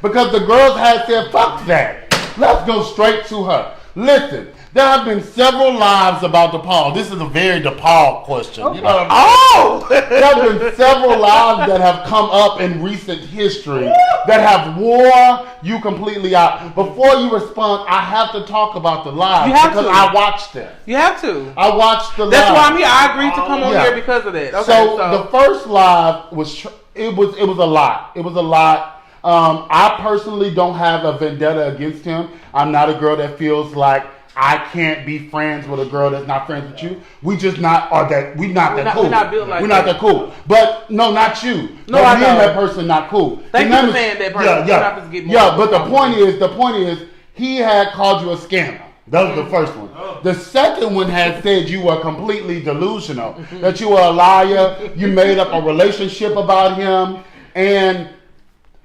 Because the girls had said, fuck that. Let's go straight to her. Listen, there have been several lives about DePaul. This is a very DePaul question. Okay. You know what I'm saying? There have been several lives that have come up in recent history that have wore you completely out. Before you respond, I have to talk about the lives because I watched them. You have to. I watched the lives. That's why I'm here. I agreed to come on here because of that. Okay, so the first live was it was a lot. It was a lot. I personally don't have a vendetta against him. I'm not a girl that feels like I can't be friends with a girl that's not friends with you. We just not are that. We're not that cool. We're not built like that. We're not that cool. But no, not you. No, me and that person not cool. Thank you for saying that person. Yeah. But the point is, he had called you a scammer. That was the first one. The second one had said you were completely delusional, that you were a liar. You made up a relationship about him, and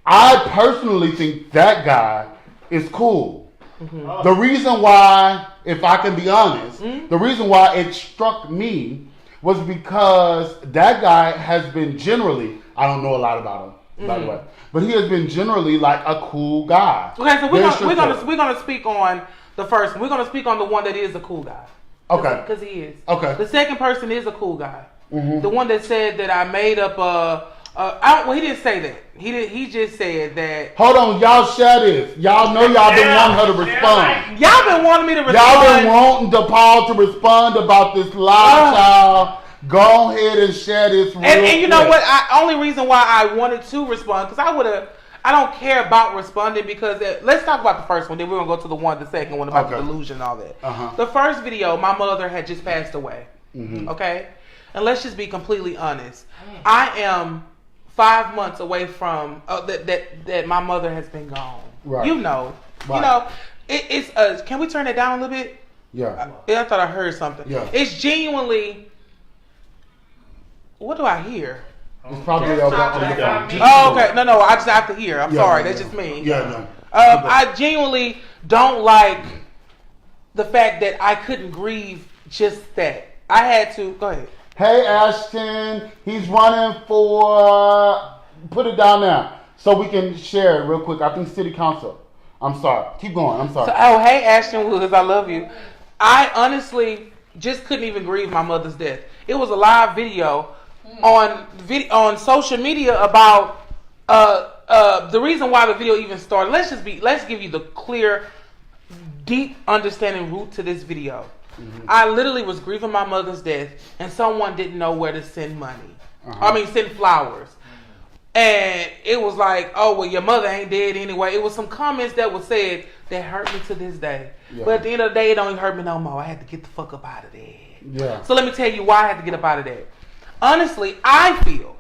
I personally think that guy is cool. The reason why, if I can be honest, the reason why it struck me was because that guy has been generally, I don't know a lot about him, by the way, but he has been generally like a cool guy. Okay, so we're gonna speak on the first one. We're gonna speak on the one that is a cool guy. Okay. Because he is. Okay. The second person is a cool guy. The one that said that I made up Well, he didn't say that. He just said that. Hold on, y'all share this. Y'all know y'all been wanting her to respond. Y'all been wanting me to respond. Y'all been wanting DePaul to respond about this live child. Go ahead and share this real and you know quick. what? Only reason why I wanted to respond, because I don't care about responding, because let's talk about the first one, then we're going to go to the second one about the delusion and all that. The first video, my mother had just passed away. Okay? And let's just be completely honest. I am 5 months away from that my mother has been gone. Right. You know. Right. You know, it's can we turn it down a little bit? Yeah. I thought I heard something. Yeah. It's genuinely, what do I hear? It's probably on the phone. Oh, okay. No, I just have to hear. I'm sorry. That's just me. Yeah, no. I genuinely don't like the fact that I couldn't grieve just that. I had to. Go ahead. Hey, Ashton. He's running for... Put it down now so we can share it real quick. I think City Council. I'm sorry. Keep going. I'm sorry. Hey, Ashton Woods. I love you. I honestly just couldn't even grieve my mother's death. It was a live video on social media about the reason why the video even started. Let's give you the clear, deep understanding root to this video. I literally was grieving my mother's death, and someone didn't know where to send money. Send flowers. And it was like, oh, well, your mother ain't dead anyway. It was some comments that were said that hurt me to this day. Yeah. But at the end of the day, it don't even hurt me no more. I had to get the fuck up out of there. Yeah. So let me tell you why I had to get up out of there. Honestly, I feel,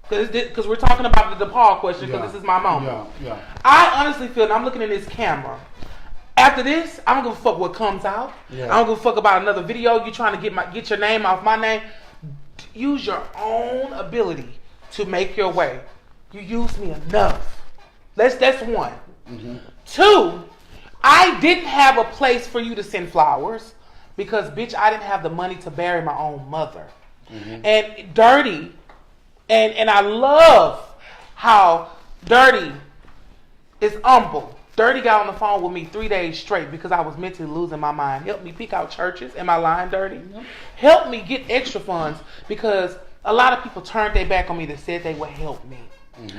because we're talking about the DePaul question, because this is my moment. Yeah. I honestly feel, and I'm looking in this camera, after this, I don't give a fuck what comes out. Yeah. I don't give a fuck about another video. You trying to get your name off my name. Use your own ability to make your way. You use me enough. That's one. Two, I didn't have a place for you to send flowers because, bitch, I didn't have the money to bury my own mother. And Dirty, and I love how Dirty is humble. Dirty got on the phone with me 3 days straight because I was mentally losing my mind. Helped me pick out churches. Am I lying, Dirty? Helped me get extra funds because a lot of people turned their back on me that said they would help me.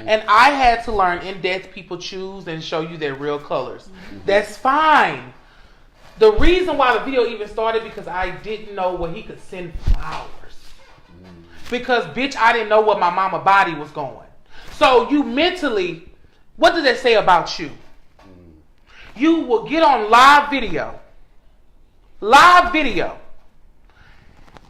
And I had to learn in death people choose and show you their real colors. That's fine. The reason why the video even started because I didn't know where he could send flowers. Because, bitch, I didn't know where my mama body was going. So you mentally, what does that say about you? You will get on live video,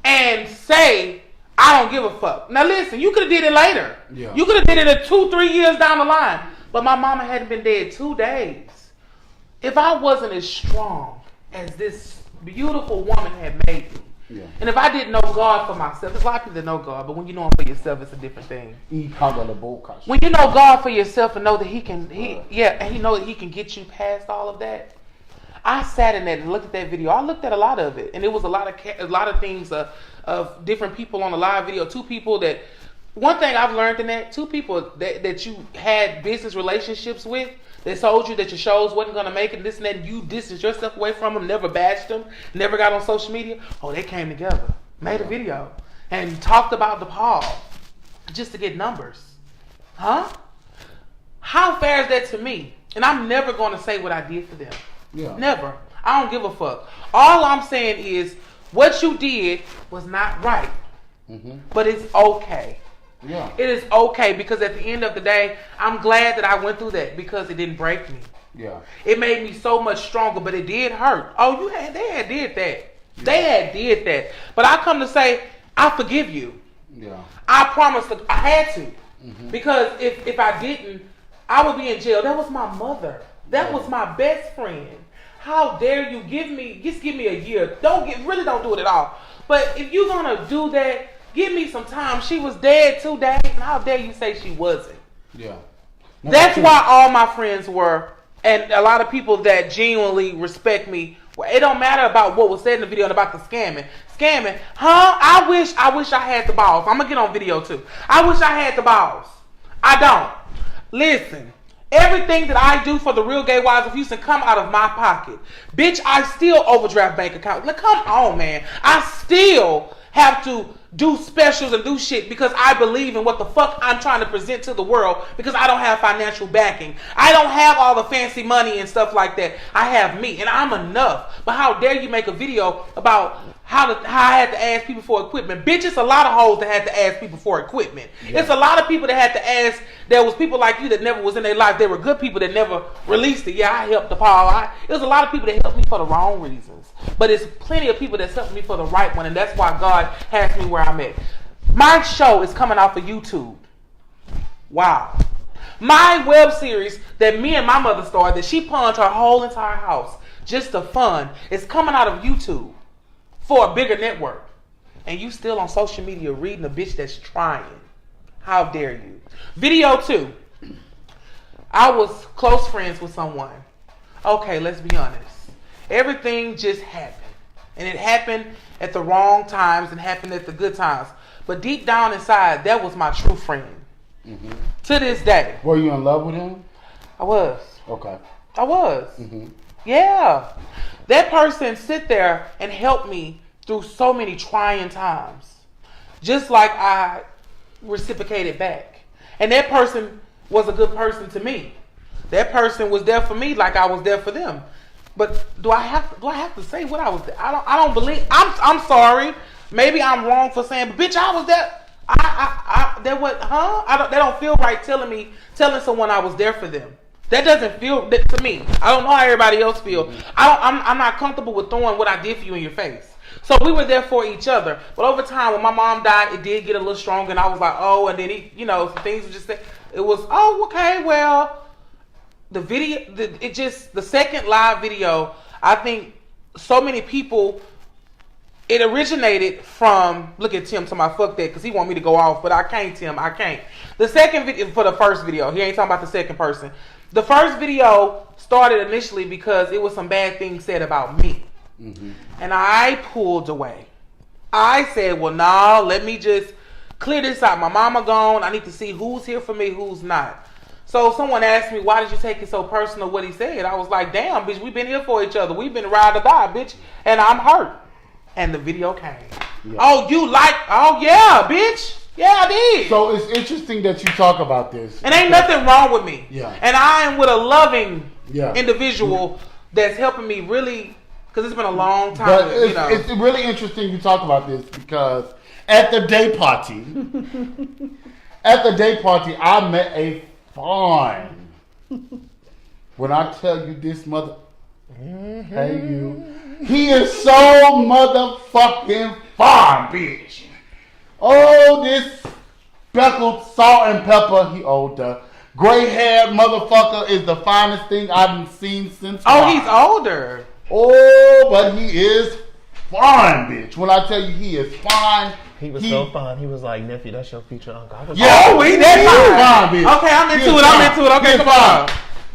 and say, I don't give a fuck. Now listen, you could have did it later. Yeah. You could have did it 2-3 years down the line. But my mama hadn't been dead 2 days. If I wasn't as strong as this beautiful woman had made me, and if I didn't know God for myself, there's a lot of people that know God, but when you know Him for yourself, it's a different thing. When you know God for yourself and know that He know that He can get you past all of that. I sat in that and looked at that video. I looked at a lot of it, and it was a lot of things of different people on the live video. Two people that, one thing I've learned in that, two people that you had business relationships with, that told you that your shows wasn't going to make it, this and that, and you distanced yourself away from them, never bashed them, never got on social media. Oh, they came together, made a video, and talked about DePaul just to get numbers. Huh? How fair is that to me? And I'm never going to say what I did for them. Yeah. Never. I don't give a fuck. All I'm saying is what you did was not right. But it's okay. Yeah. It is okay because at the end of the day, I'm glad that I went through that because it didn't break me. Yeah. It made me so much stronger, but it did hurt. Oh, they had did that. Yeah. They had did that. But I come to say, I forgive you. Yeah. I promise I had to. Because if I didn't, I would be in jail. That was my mother. That was my best friend. How dare you give me a year. Really don't do it at all. But if you're gonna do that, give me some time. She was dead 2 days, and how dare you say she wasn't? Yeah. That's why all my friends were, and a lot of people that genuinely respect me, it don't matter about what was said in the video and about the scamming. Huh? I wish I had the balls. I'm gonna get on video too. I wish I had the balls. I don't. Listen. Everything that I do for the Real Gay Wives of Houston come out of my pocket. Bitch, I still overdraft bank account. Like, come on, man. I still have to do specials and do shit because I believe in what the fuck I'm trying to present to the world because I don't have financial backing. I don't have all the fancy money and stuff like that. I have me and I'm enough. But how dare you make a video about how I had to ask people for equipment? Bitch, it's a lot of hoes that had to ask people for equipment. Yeah. It's a lot of people that had to ask. There was people like you that never was in their life. There were good people that never released it. Yeah, I helped the Paul. It was a lot of people that helped me for the wrong reasons. But it's plenty of people that's helped me for the right one. And that's why God has me where I'm at. My show is coming out for YouTube. Wow. My web series that me and my mother started, that she pawned her whole entire house just for fun, is coming out of YouTube for a bigger network. And you still on social media reading a bitch that's trying. How dare you? Video 2. I was close friends with someone. Okay, let's be honest. Everything just happened. And it happened at the wrong times and happened at the good times. But deep down inside, that was my true friend. Mm-hmm. To this day. Were you in love with him? I was. Okay. I was. Mm-hmm. Yeah. That person sit there and helped me through so many trying times. Just like I reciprocated back. And that person was a good person to me. That person was there for me like I was there for them. But do I have to say what I was there? I don't believe. I'm sorry. Maybe I'm wrong for saying, but bitch, I was there. That what? Huh? That don't feel right telling someone I was there for them. That doesn't feel to me. I don't know how everybody else feels. Mm-hmm. I'm not comfortable with throwing what I did for you in your face. So we were there for each other. But over time, when my mom died, it did get a little stronger, and I was like, oh, and then things were just. It was, oh, okay, well. The video, the second live video, I think so many people, it originated from, look at Tim, talking about fuck that, because he want me to go off, but I can't, Tim, I can't. The second video, for the first video, he ain't talking about the second person. The first video started initially because it was some bad things said about me. Mm-hmm. And I pulled away. I said, well, nah, let me just clear this out. My mama gone, I need to see who's here for me, who's not. So someone asked me, why did you take it so personal what he said? I was like, damn, bitch, we've been here for each other. We've been ride or die, bitch. And I'm hurt. And the video came. Yeah. Oh, yeah, bitch. Yeah, I did. So it's interesting that you talk about this. And ain't nothing wrong with me. Yeah. And I am with a loving individual that's helping me really, because it's been a long time. But it's really interesting you talk about this because at the day party, I met a fine. When I tell you this mother, hey you, he is so motherfucking fine, bitch. Oh, this speckled salt and pepper, he older. Gray-haired motherfucker is the finest thing I've seen since. Oh, he's older. Oh, but he is fine, bitch. When I tell you he is fine. He was so fun. He was like, nephew, that's your future uncle. We that fine, bitch. Okay, I'm into it. Okay, come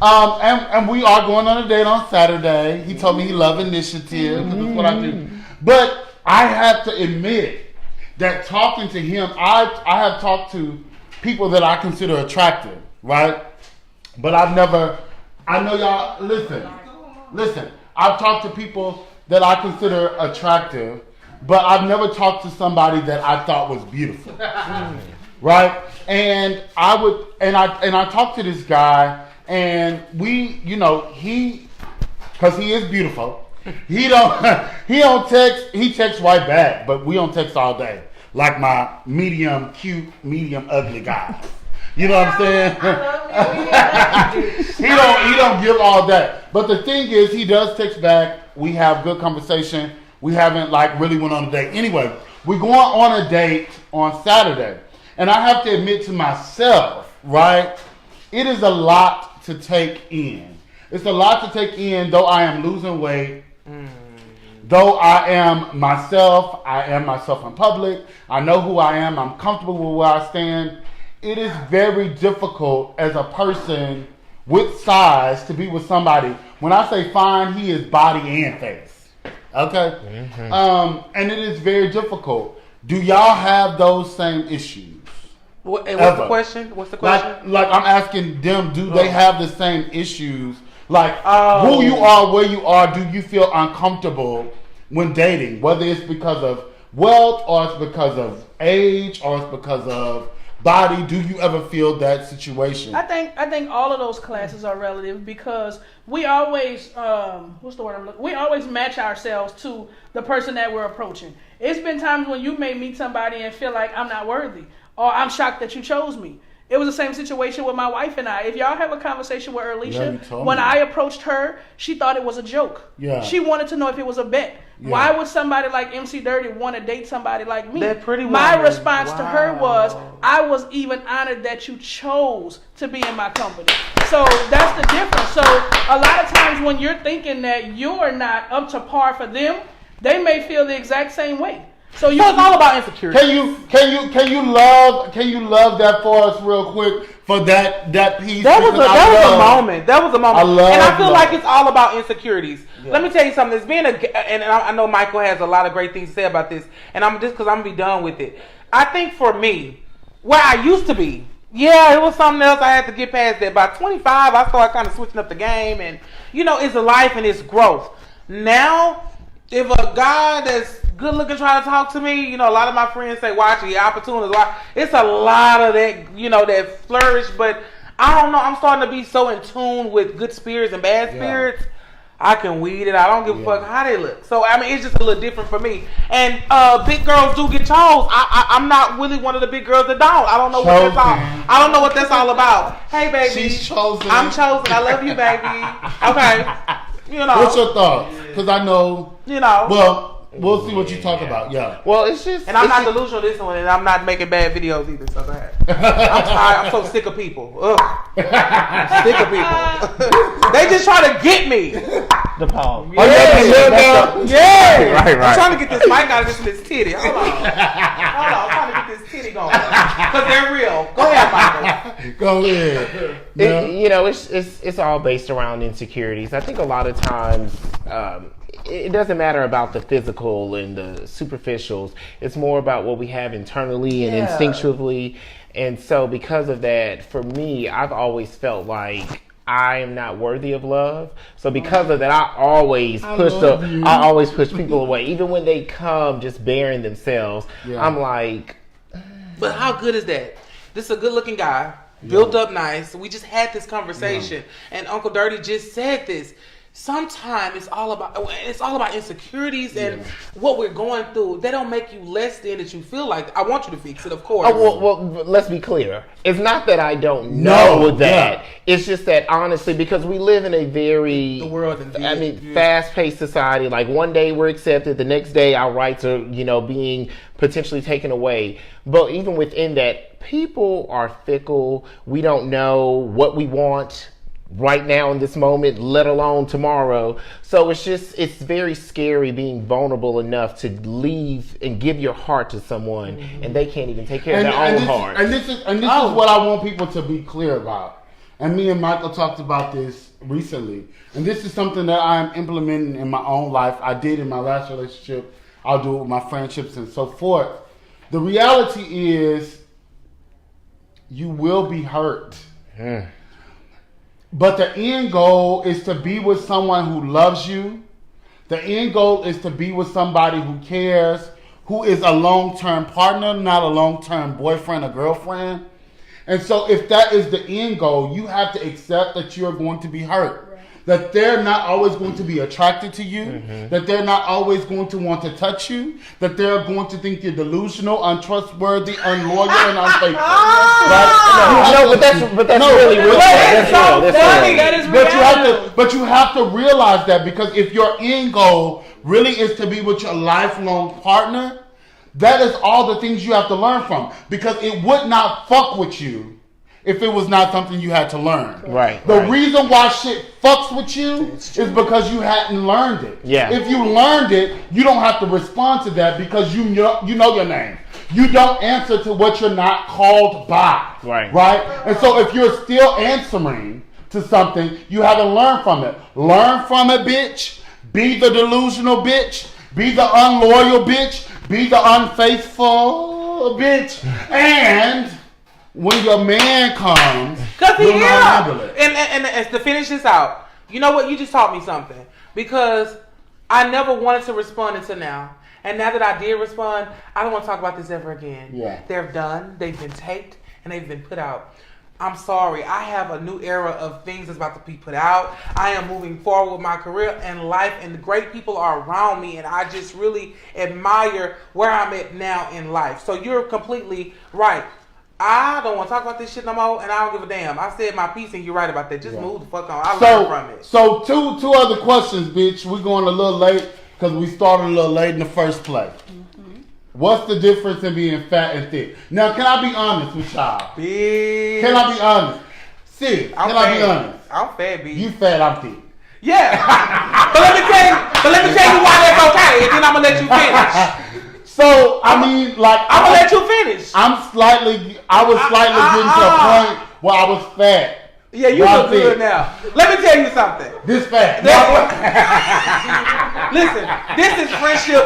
on. And we are going on a date on Saturday. He told me he loved initiative because that's what I do. But I have to admit that talking to him, I have talked to people that I consider attractive, right? But I know y'all, listen. I've talked to people that I consider attractive. But I've never talked to somebody that I thought was beautiful, right? And I talked to this guy, and we, because he is beautiful. He don't text. He texts right back, but we don't text all day like my medium cute, medium ugly guy. You know what I'm saying? He don't give all that. But the thing is, he does text back. We have good conversation. We haven't really went on a date. Anyway, we're going on a date on Saturday. And I have to admit to myself, right? It is a lot to take in. It's a lot to take in, though I am losing weight. Though I am myself in public. I know who I am. I'm comfortable with where I stand. It is very difficult as a person with size to be with somebody. When I say fine, he is body and face. Okay? Mm-hmm. And it is very difficult. Do y'all have those same issues? What's the question? Like I'm asking them, do they have the same issues? Like who you are, where you are, do you feel uncomfortable when dating? Whether it's because of wealth, or it's because of age, or it's because of body? Do you ever feel that situation? I think all of those classes are relative because we always we always match ourselves to the person that we're approaching. It's been times when you may meet somebody and feel like I'm not worthy, or I'm shocked that you chose me. It was the same situation with my wife and I. If y'all have a conversation with Alicia, when I approached her, she thought it was a joke. Yeah. She wanted to know if it was a bet. Yeah. Why would somebody like MC Dirty want to date somebody like me? That pretty my woman. response to her was, I was even honored that you chose to be in my company. So that's the difference. So a lot of times when you're thinking that you're not up to par for them, they may feel the exact same way. So it's all about insecurity. Can you love that for us real quick for that piece? That was a moment. I feel like it's all about insecurities. Yeah. Let me tell you something. It's being and I know Michael has a lot of great things to say about this, and I'm just because I'm gonna be done with it. I think for me, where I used to be, it was something else. I had to get past that. By 25, I started kind of switching up the game, and it's a life and it's growth. Now, if a guy that's good looking trying to talk to me, a lot of my friends say, watch it, opportunities. It's a lot of that, that flourish, but I don't know. I'm starting to be so in tune with good spirits and bad spirits. I can weed it. I don't give a fuck how they look. So, it's just a little different for me. And big girls do get chose. I'm not really one of the big girls that don't. I don't know what that's all about. Hey, baby. She's chosen. I'm chosen. I love you, baby. Okay. What's your thoughts? Because I know. Well, we'll see what you talk about. Yeah. Well, it's just. And I'm not delusional this one, and I'm not making bad videos either. So go ahead. I'm tired. I'm so sick of people. Ugh. I'm sick of people. They just try to get me. The palm. Yeah. Right. I'm trying to get this mic out of this titty. Hold on. I'm trying to get this titty going. Because they're real. Go ahead, Michael. Go ahead. It's all based around insecurities. I think a lot of times it doesn't matter about the physical and the superficials. It's more about what we have internally and instinctually. And so because of that, for me, I've always felt like I am not worthy of love. So because of that, I always push people away. Even when they come just bearing themselves, I'm like... But how good is that? This is a good looking guy, built up nice. We just had this conversation, and Uncle Dirty just said this. Sometimes it's all about insecurities and what we're going through. They don't make you less than that you feel like. I want you to fix it, of course. Well, let's be clear. It's not that I don't know that. Yeah. It's just that honestly, because we live in a very fast-paced society. Like one day we're accepted, the next day our rights are, being potentially taken away. But even within that, people are fickle. We don't know what we want right now in this moment, let alone tomorrow. So it's very scary being vulnerable enough to leave and give your heart to someone, and they can't even take care of their own heart. This is what I want people to be clear about. And me and Michael talked about this recently. And this is something that I'm implementing in my own life. I did in my last relationship. I'll do it with my friendships and so forth. The reality is you will be hurt. But the end goal is to be with someone who loves you. The end goal is to be with somebody who cares, who is a long-term partner, not a long-term boyfriend or girlfriend. And so if that is the end goal, you have to accept that you're going to be hurt. That they're not always going to be attracted to you, that they're not always going to want to touch you, that they're going to think you're delusional, untrustworthy, unloyal, and unfaithful. But that's really real. That is reality. But you have to realize that, because if your end goal really is to be with your lifelong partner, that is all the things you have to learn from, because it would not fuck with you if it was not something you had to learn. The reason why shit fucks with you is because you hadn't learned it. If you learned it, you don't have to respond to that, because you know your name. You don't answer to what you're not called by. Right? And so if you're still answering to something, you haven't learned from it. Learn from it, bitch. Be the delusional bitch. Be the unloyal bitch. Be the unfaithful bitch. And when your man comes, because he handle it. And to finish this out, you know what? You just taught me something, because I never wanted to respond until now. And now that I did respond, I don't want to talk about this ever again. Yeah. They're done. They've been taped and they've been put out. I'm sorry. I have a new era of things that's about to be put out. I am moving forward with my career and life, and the great people are around me, and I just really admire where I'm at now in life. So you're completely right. I don't want to talk about this shit no more, and I don't give a damn. I said my piece, and you're right about that. Just move the fuck on. I learned from it. So two other questions, bitch. We're going a little late because we started a little late in the first place. What's the difference in being fat and thick? Now, can I be honest with y'all? Bitch. Can I be honest? Sid, can I be honest? I'm fat, bitch. You fat, I'm thick. Yeah. but let me tell you why that's okay, and then I'm gonna let you finish. So I mean, like I'm gonna let you finish. I was slightly getting to a point where I was fat. Yeah, you look good now. Let me tell you something. This fat. Listen, this is friendship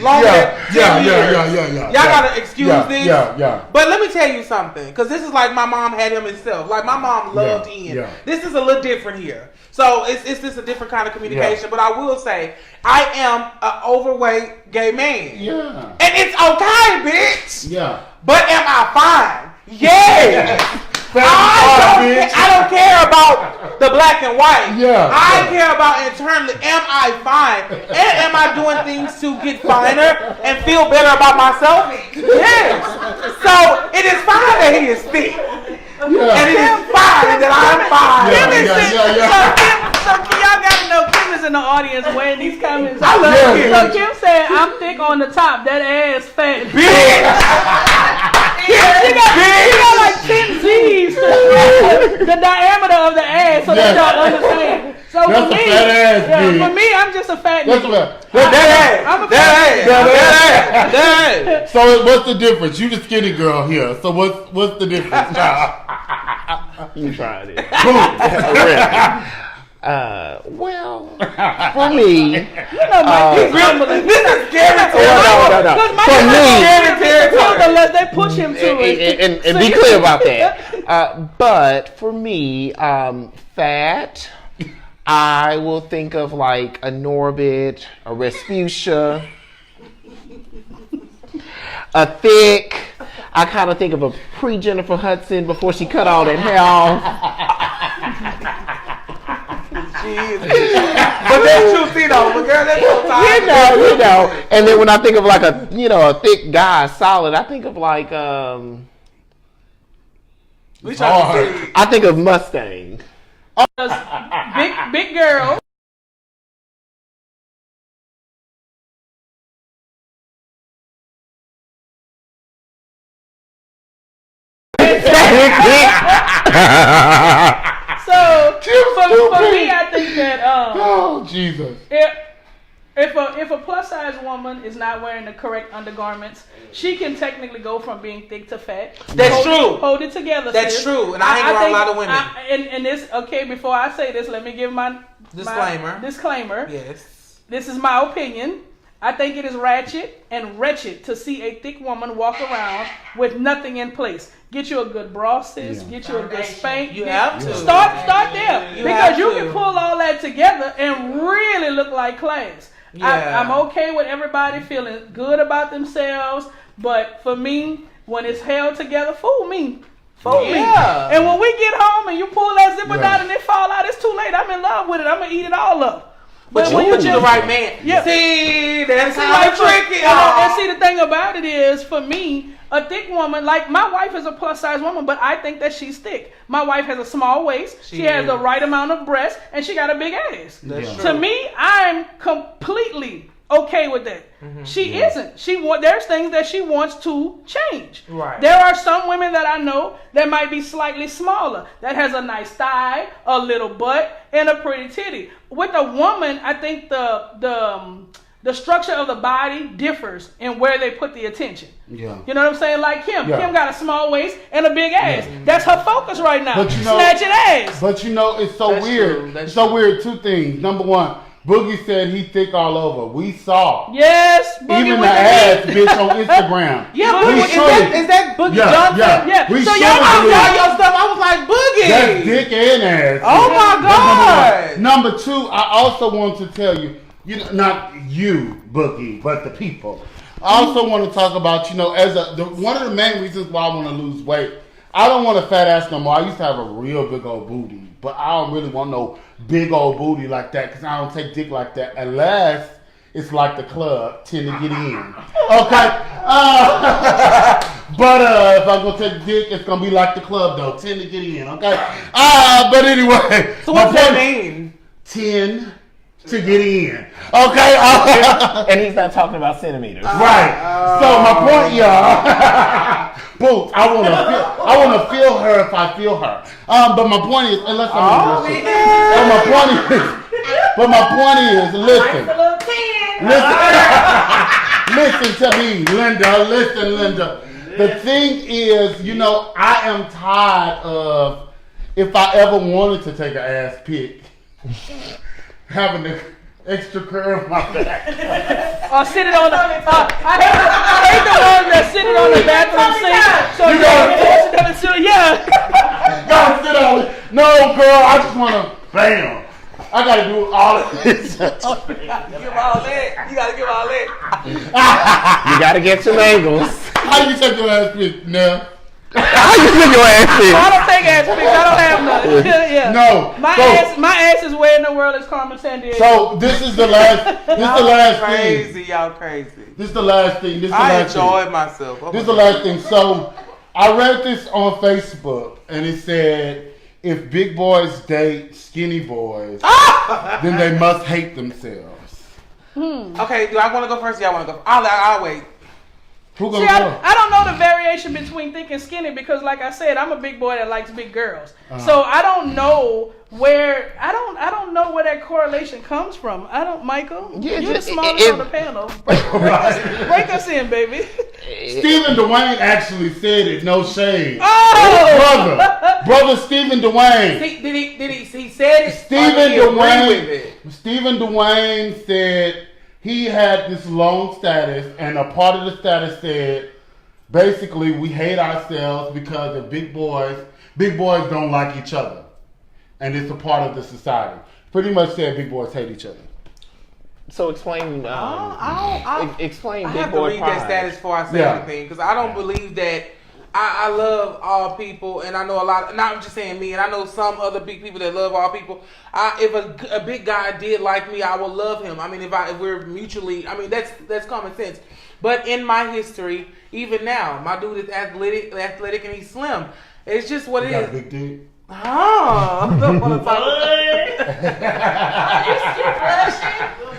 longer than 10 years. Y'all gotta excuse this. Yeah. But let me tell you something, because this is like my mom had him himself. Like my mom loved Ian. Yeah. This is a little different here. So it's just a different kind of communication. But I will say, I am an overweight gay man. Yeah. And it's okay, bitch. Yeah. But am I fine? Yeah. I don't care about the black and white. Yeah. I care about internally. Am I fine? And am I doing things to get finer and feel better about myself? Yes. So it is fine that he is thick. Yeah. And it is fine that I'm fine. So y'all gotta know Kim is in the audience weighing these comments. I love Kim. So Kim said, I'm thick on the top, that ass fat. Bitch. She got like 10 Z's to the diameter of the ass, so that y'all understand. So that's for me, a fat ass, bitch. for me, I'm just a fat nigga. That ass. So what's the difference? You the skinny girl here. So what's the difference? You tried it. Really? Well, for me, This is scary. No. For me, unless they push him to it. And be clear about that. But for me, fat, I will think of like a Norbit, a Respucia, a thick. I kind of think of a pre-Jennifer Hudson before she cut all that hair off. But that's true, see though. But girl, that's so tired. You know. And then when I think of like a thick guy, solid, I think of like I think of Mustang. Big girl. So for me, I think that oh Jesus. If a plus size woman is not wearing the correct undergarments, she can technically go from being thick to fat. That's true. Hold it together. That's sis. true, and I hang around a lot of women. And this, okay. Before I say this, let me give my disclaimer. Yes. This is my opinion. I think it is ratchet and wretched to see a thick woman walk around with nothing in place. Get you a good bra, sis. Get you a good spank. You have to. Start there. Because you can pull all that together and really look like class. Yeah. I'm okay with everybody feeling good about themselves, but for me, when it's held together, fool me. And when we get home and you pull that zipper down and it fall out, it's too late. I'm in love with it. I'm going to eat it all up. But you put you the right man. Yeah. See, that's how tricky. And see, the thing about it is, for me, a thick woman, like my wife is a plus size woman, but I think that she's thick. My wife has a small waist. She has the right amount of breast, and she got a big ass. That's true. To me, I'm completely okay with that. Mm-hmm. She isn't. There's things that she wants to change. Right. There are some women that I know that might be slightly smaller, that has a nice thigh, a little butt, and a pretty titty. With a woman, I think the structure of the body differs in where they put the attention. Yeah. You know what I'm saying? Like Kim. Yeah. Kim got a small waist and a big ass. Yeah. That's her focus right now. But snatching ass. But it's so That's weird. true. That's It's so true. weird. Two things. Number one, Boogie said he thick all over. We saw. Yes. Boogie Even with the ass bitch on Instagram. Yeah, Boogie, Boogie, is that Boogie Johnson? Yeah. We So showed y'all you. All your stuff, I was like, Boogie. That's dick and ass. Oh my God. Number two, I also want to tell you, you know, not you, Boogie, but the people. I also want to talk about, you know, one of the main reasons why I want to lose weight. I don't want a fat ass no more. I used to have a real big old booty, but I don't really want no big old booty like that because I don't take dick like that unless it's like the club, tend to get in. Okay? But if I'm going to take dick, it's going to be like the club though, tend to get in. Okay? But anyway. So what's that mean? Tend to get in. Okay? And he's not talking about centimeters. Right. So my point, y'all. Boo, I wanna feel her if I feel her. But my point is, unless I'm in but my point is, listen. Listen to me, Linda. Listen, Linda. The thing is, you know, I am tired of, if I ever wanted to take an ass pic, having the extra curve my back. Or sitting on the, I hate the ones that sitting on the bathroom sink. So you gotta sit, yeah. Gotta sit on it. No, girl, I just wanna, bam. I gotta do all of this. Give all that. You gotta give all that. You gotta get some angles. How you take your ass pic now? How you take your ass pic? I don't take ass pics. I don't have none. Yeah. No. My ass is where in the world is Carmen Sandiego. So this is the last. This is the last crazy, thing. y'all crazy. This is the last thing. This is the I last enjoyed thing. myself. This is the last thing. So I read this on Facebook, and it said, if big boys date skinny boys, then they must hate themselves. Okay, do I want to go first? Y'all want to go? I'll wait. Who See, gonna go? I don't know the variation between thick and skinny because, like I said, I'm a big boy that likes big girls. So I don't know where that correlation comes from. Michael. Yeah, You're the smallest on the panel. Break us in, baby. Stephen Dwayne actually said it. No shade. Oh, brother Stephen Dwayne. He said it. Stephen Dwayne said he had this long status, and a part of the status said, basically, we hate ourselves because of big boys don't like each other. And it's a part of the society. Pretty much said big boys hate each other. So explain, explain I big have to boy read pride. that status before I say anything because I don't believe that. I love all people, and I know a lot. Not just saying me, and I know some other big people that love all people. If a big guy did like me, I would love him. I mean, if we're mutually, I mean that's common sense. But in my history, even now, my dude is athletic, and he's slim. It's just what it is. Got a big dick. Oh, I don't want to talk about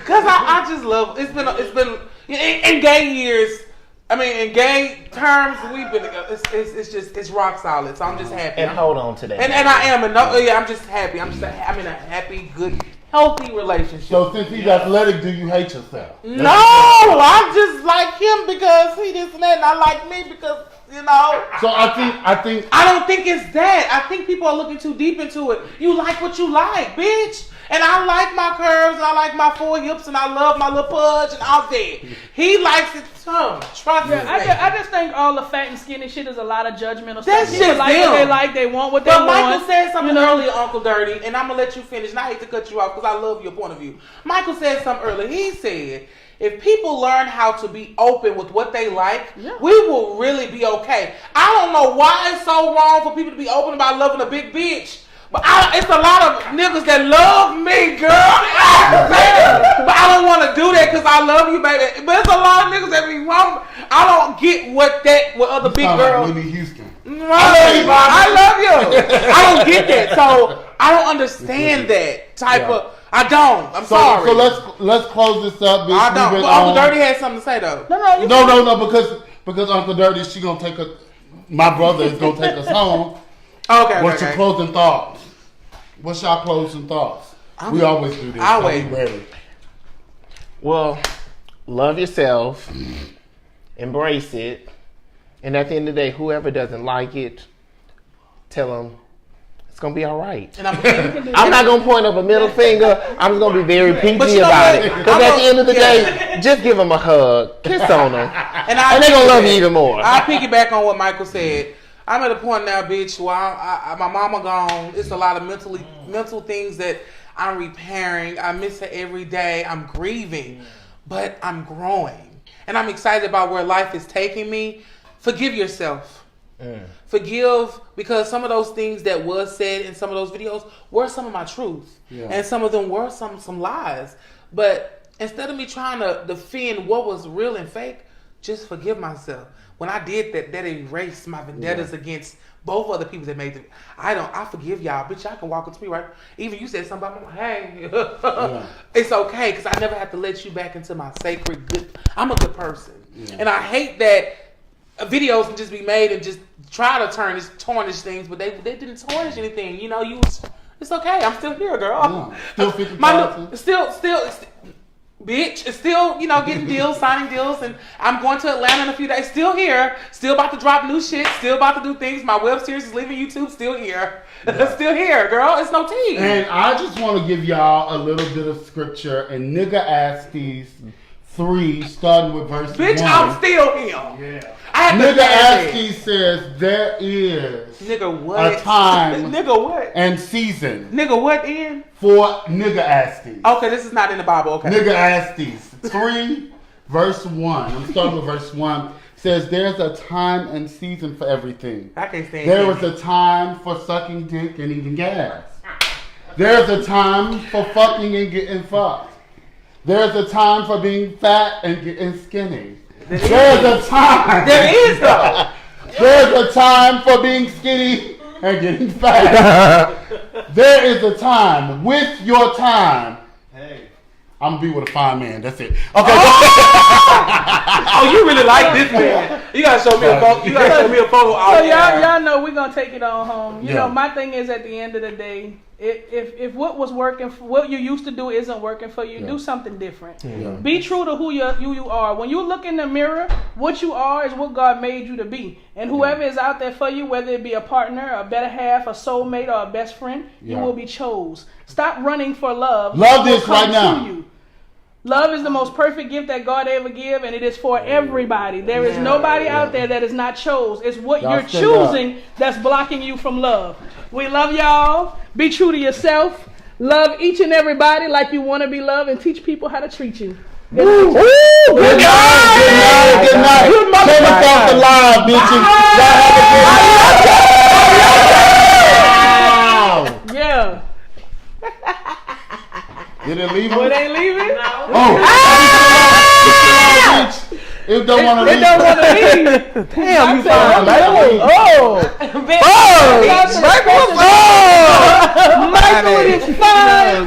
because I just love. It's been in gay years. I mean, in gay terms, we've been. It's rock solid. So I'm just happy. And hold on to that. And I am. I'm just happy. I'm in a happy, good, healthy relationship. So since he's athletic, do you hate yourself? No, I just like him because he this and that, and I like me because. You know. So I think I don't think it's that. I think people are looking too deep into it. You like what you like, bitch. And I like my curves, and I like my 4 hips, and I love my little pudge, and all that. He likes it too. Trust me. I just think all the fat and skinny shit is a lot of judgmental That's stuff. just People like them. what they like, they want what they But want. Michael said something earlier, Uncle Dirty, and I'm going to let you finish, and I hate to cut you off because I love your point of view. Michael said something earlier. He said, if people learn how to be open with what they like, we will really be okay. I don't know why it's so wrong for people to be open about loving a big bitch. But it's a lot of niggas that love me, girl. But I don't want to do that because I love you, baby. But it's a lot of niggas that be wrong. I don't get what other big girls. Like Whitney Houston. I love you. I don't get that. So I don't understand that type of. I don't. I'm sorry. So let's close this up. Bitch. I don't. But Uncle Dirty had something to say though. No. Because Uncle Dirty, she gonna take us. My brother is gonna take us home. Okay. What's your closing thoughts? What's y'all closing thoughts? We always do this. I'll wait. Ready. Well, love yourself, embrace it, and at the end of the day, whoever doesn't like it, tell them it's gonna be all right. And I'm not gonna point up a middle finger. I'm just gonna be very PG But you know about what? it. Because at the end of the day, just give them a hug, kiss on them, and they're gonna love you even more. I'll piggyback on what Michael said. I'm at a point now, bitch, where my mama gone. It's a lot of mental things that I'm repairing. I miss her every day. I'm grieving, but I'm growing. And I'm excited about where life is taking me. Forgive yourself. Forgive, because some of those things that was said in some of those videos were some of my truths. Yeah. And some of them were some lies. But instead of me trying to defend what was real and fake, just forgive myself. When I did that erased my vendettas against both other people that made it. I forgive y'all. Bitch, y'all can walk up to me, right? Even you said something about me, hey. It's okay, because I never have to let you back into my sacred good. I'm a good person. Yeah. And I hate that videos can just be made and just try to tarnish things, but they didn't tarnish anything. You know, it's okay. I'm still here, girl. Still 50,000. Still, bitch, it's still, getting deals, signing deals, and I'm going to Atlanta in a few days. Still here, still about to drop new shit, still about to do things. My web series is leaving YouTube. Still here, still here, girl. It's no tea. And I just want to give y'all a little bit of scripture in Nigga-Astes 3, starting with verse 1. Bitch, I'm still here. Yeah. Nigga-Astes says there is nigga what? a time nigga what? and season. Nigga what in? For Nigga-Astes. Okay, this is not in the Bible. Okay. Nigga-Astes 3, verse 1. I'm starting with verse 1. Says there's a time and season for everything. I can't stand There was a time for sucking dick and eating gas. There's a time for fucking and getting fucked. There's a time for being fat and getting skinny. There's a time. There is though. There's a time for being skinny and getting fat. There is a time. With your time. Hey. I'm gonna be with a fine man. That's it. Okay. Oh, you really like this man. You gotta show me a photo. You gotta show me a photo. So y'all know we're gonna take it on home. You know, my thing is at the end of the day, if what was working, what you used to do isn't working for you, do something different. Yeah. Be true to who you are. When you look in the mirror, what you are is what God made you to be. And whoever is out there for you, whether it be a partner, a better half, a soulmate, or a best friend, you will be chose. Stop running for love. Love this right now. You. Love is the most perfect gift that God ever give, and it is for everybody. There is nobody out there that is not chose. It's what you're choosing that's blocking you from love. We love y'all. Be true to yourself. Love each and everybody like you want to be loved, and teach people how to treat you. Good night. Good night. Good night. Turn us off the live, bitches. Yeah. Did it leave? It ain't leaving? No. Oh. It don't want to leave. It don't want to leave. Damn, you found Michael. Michael with his fine.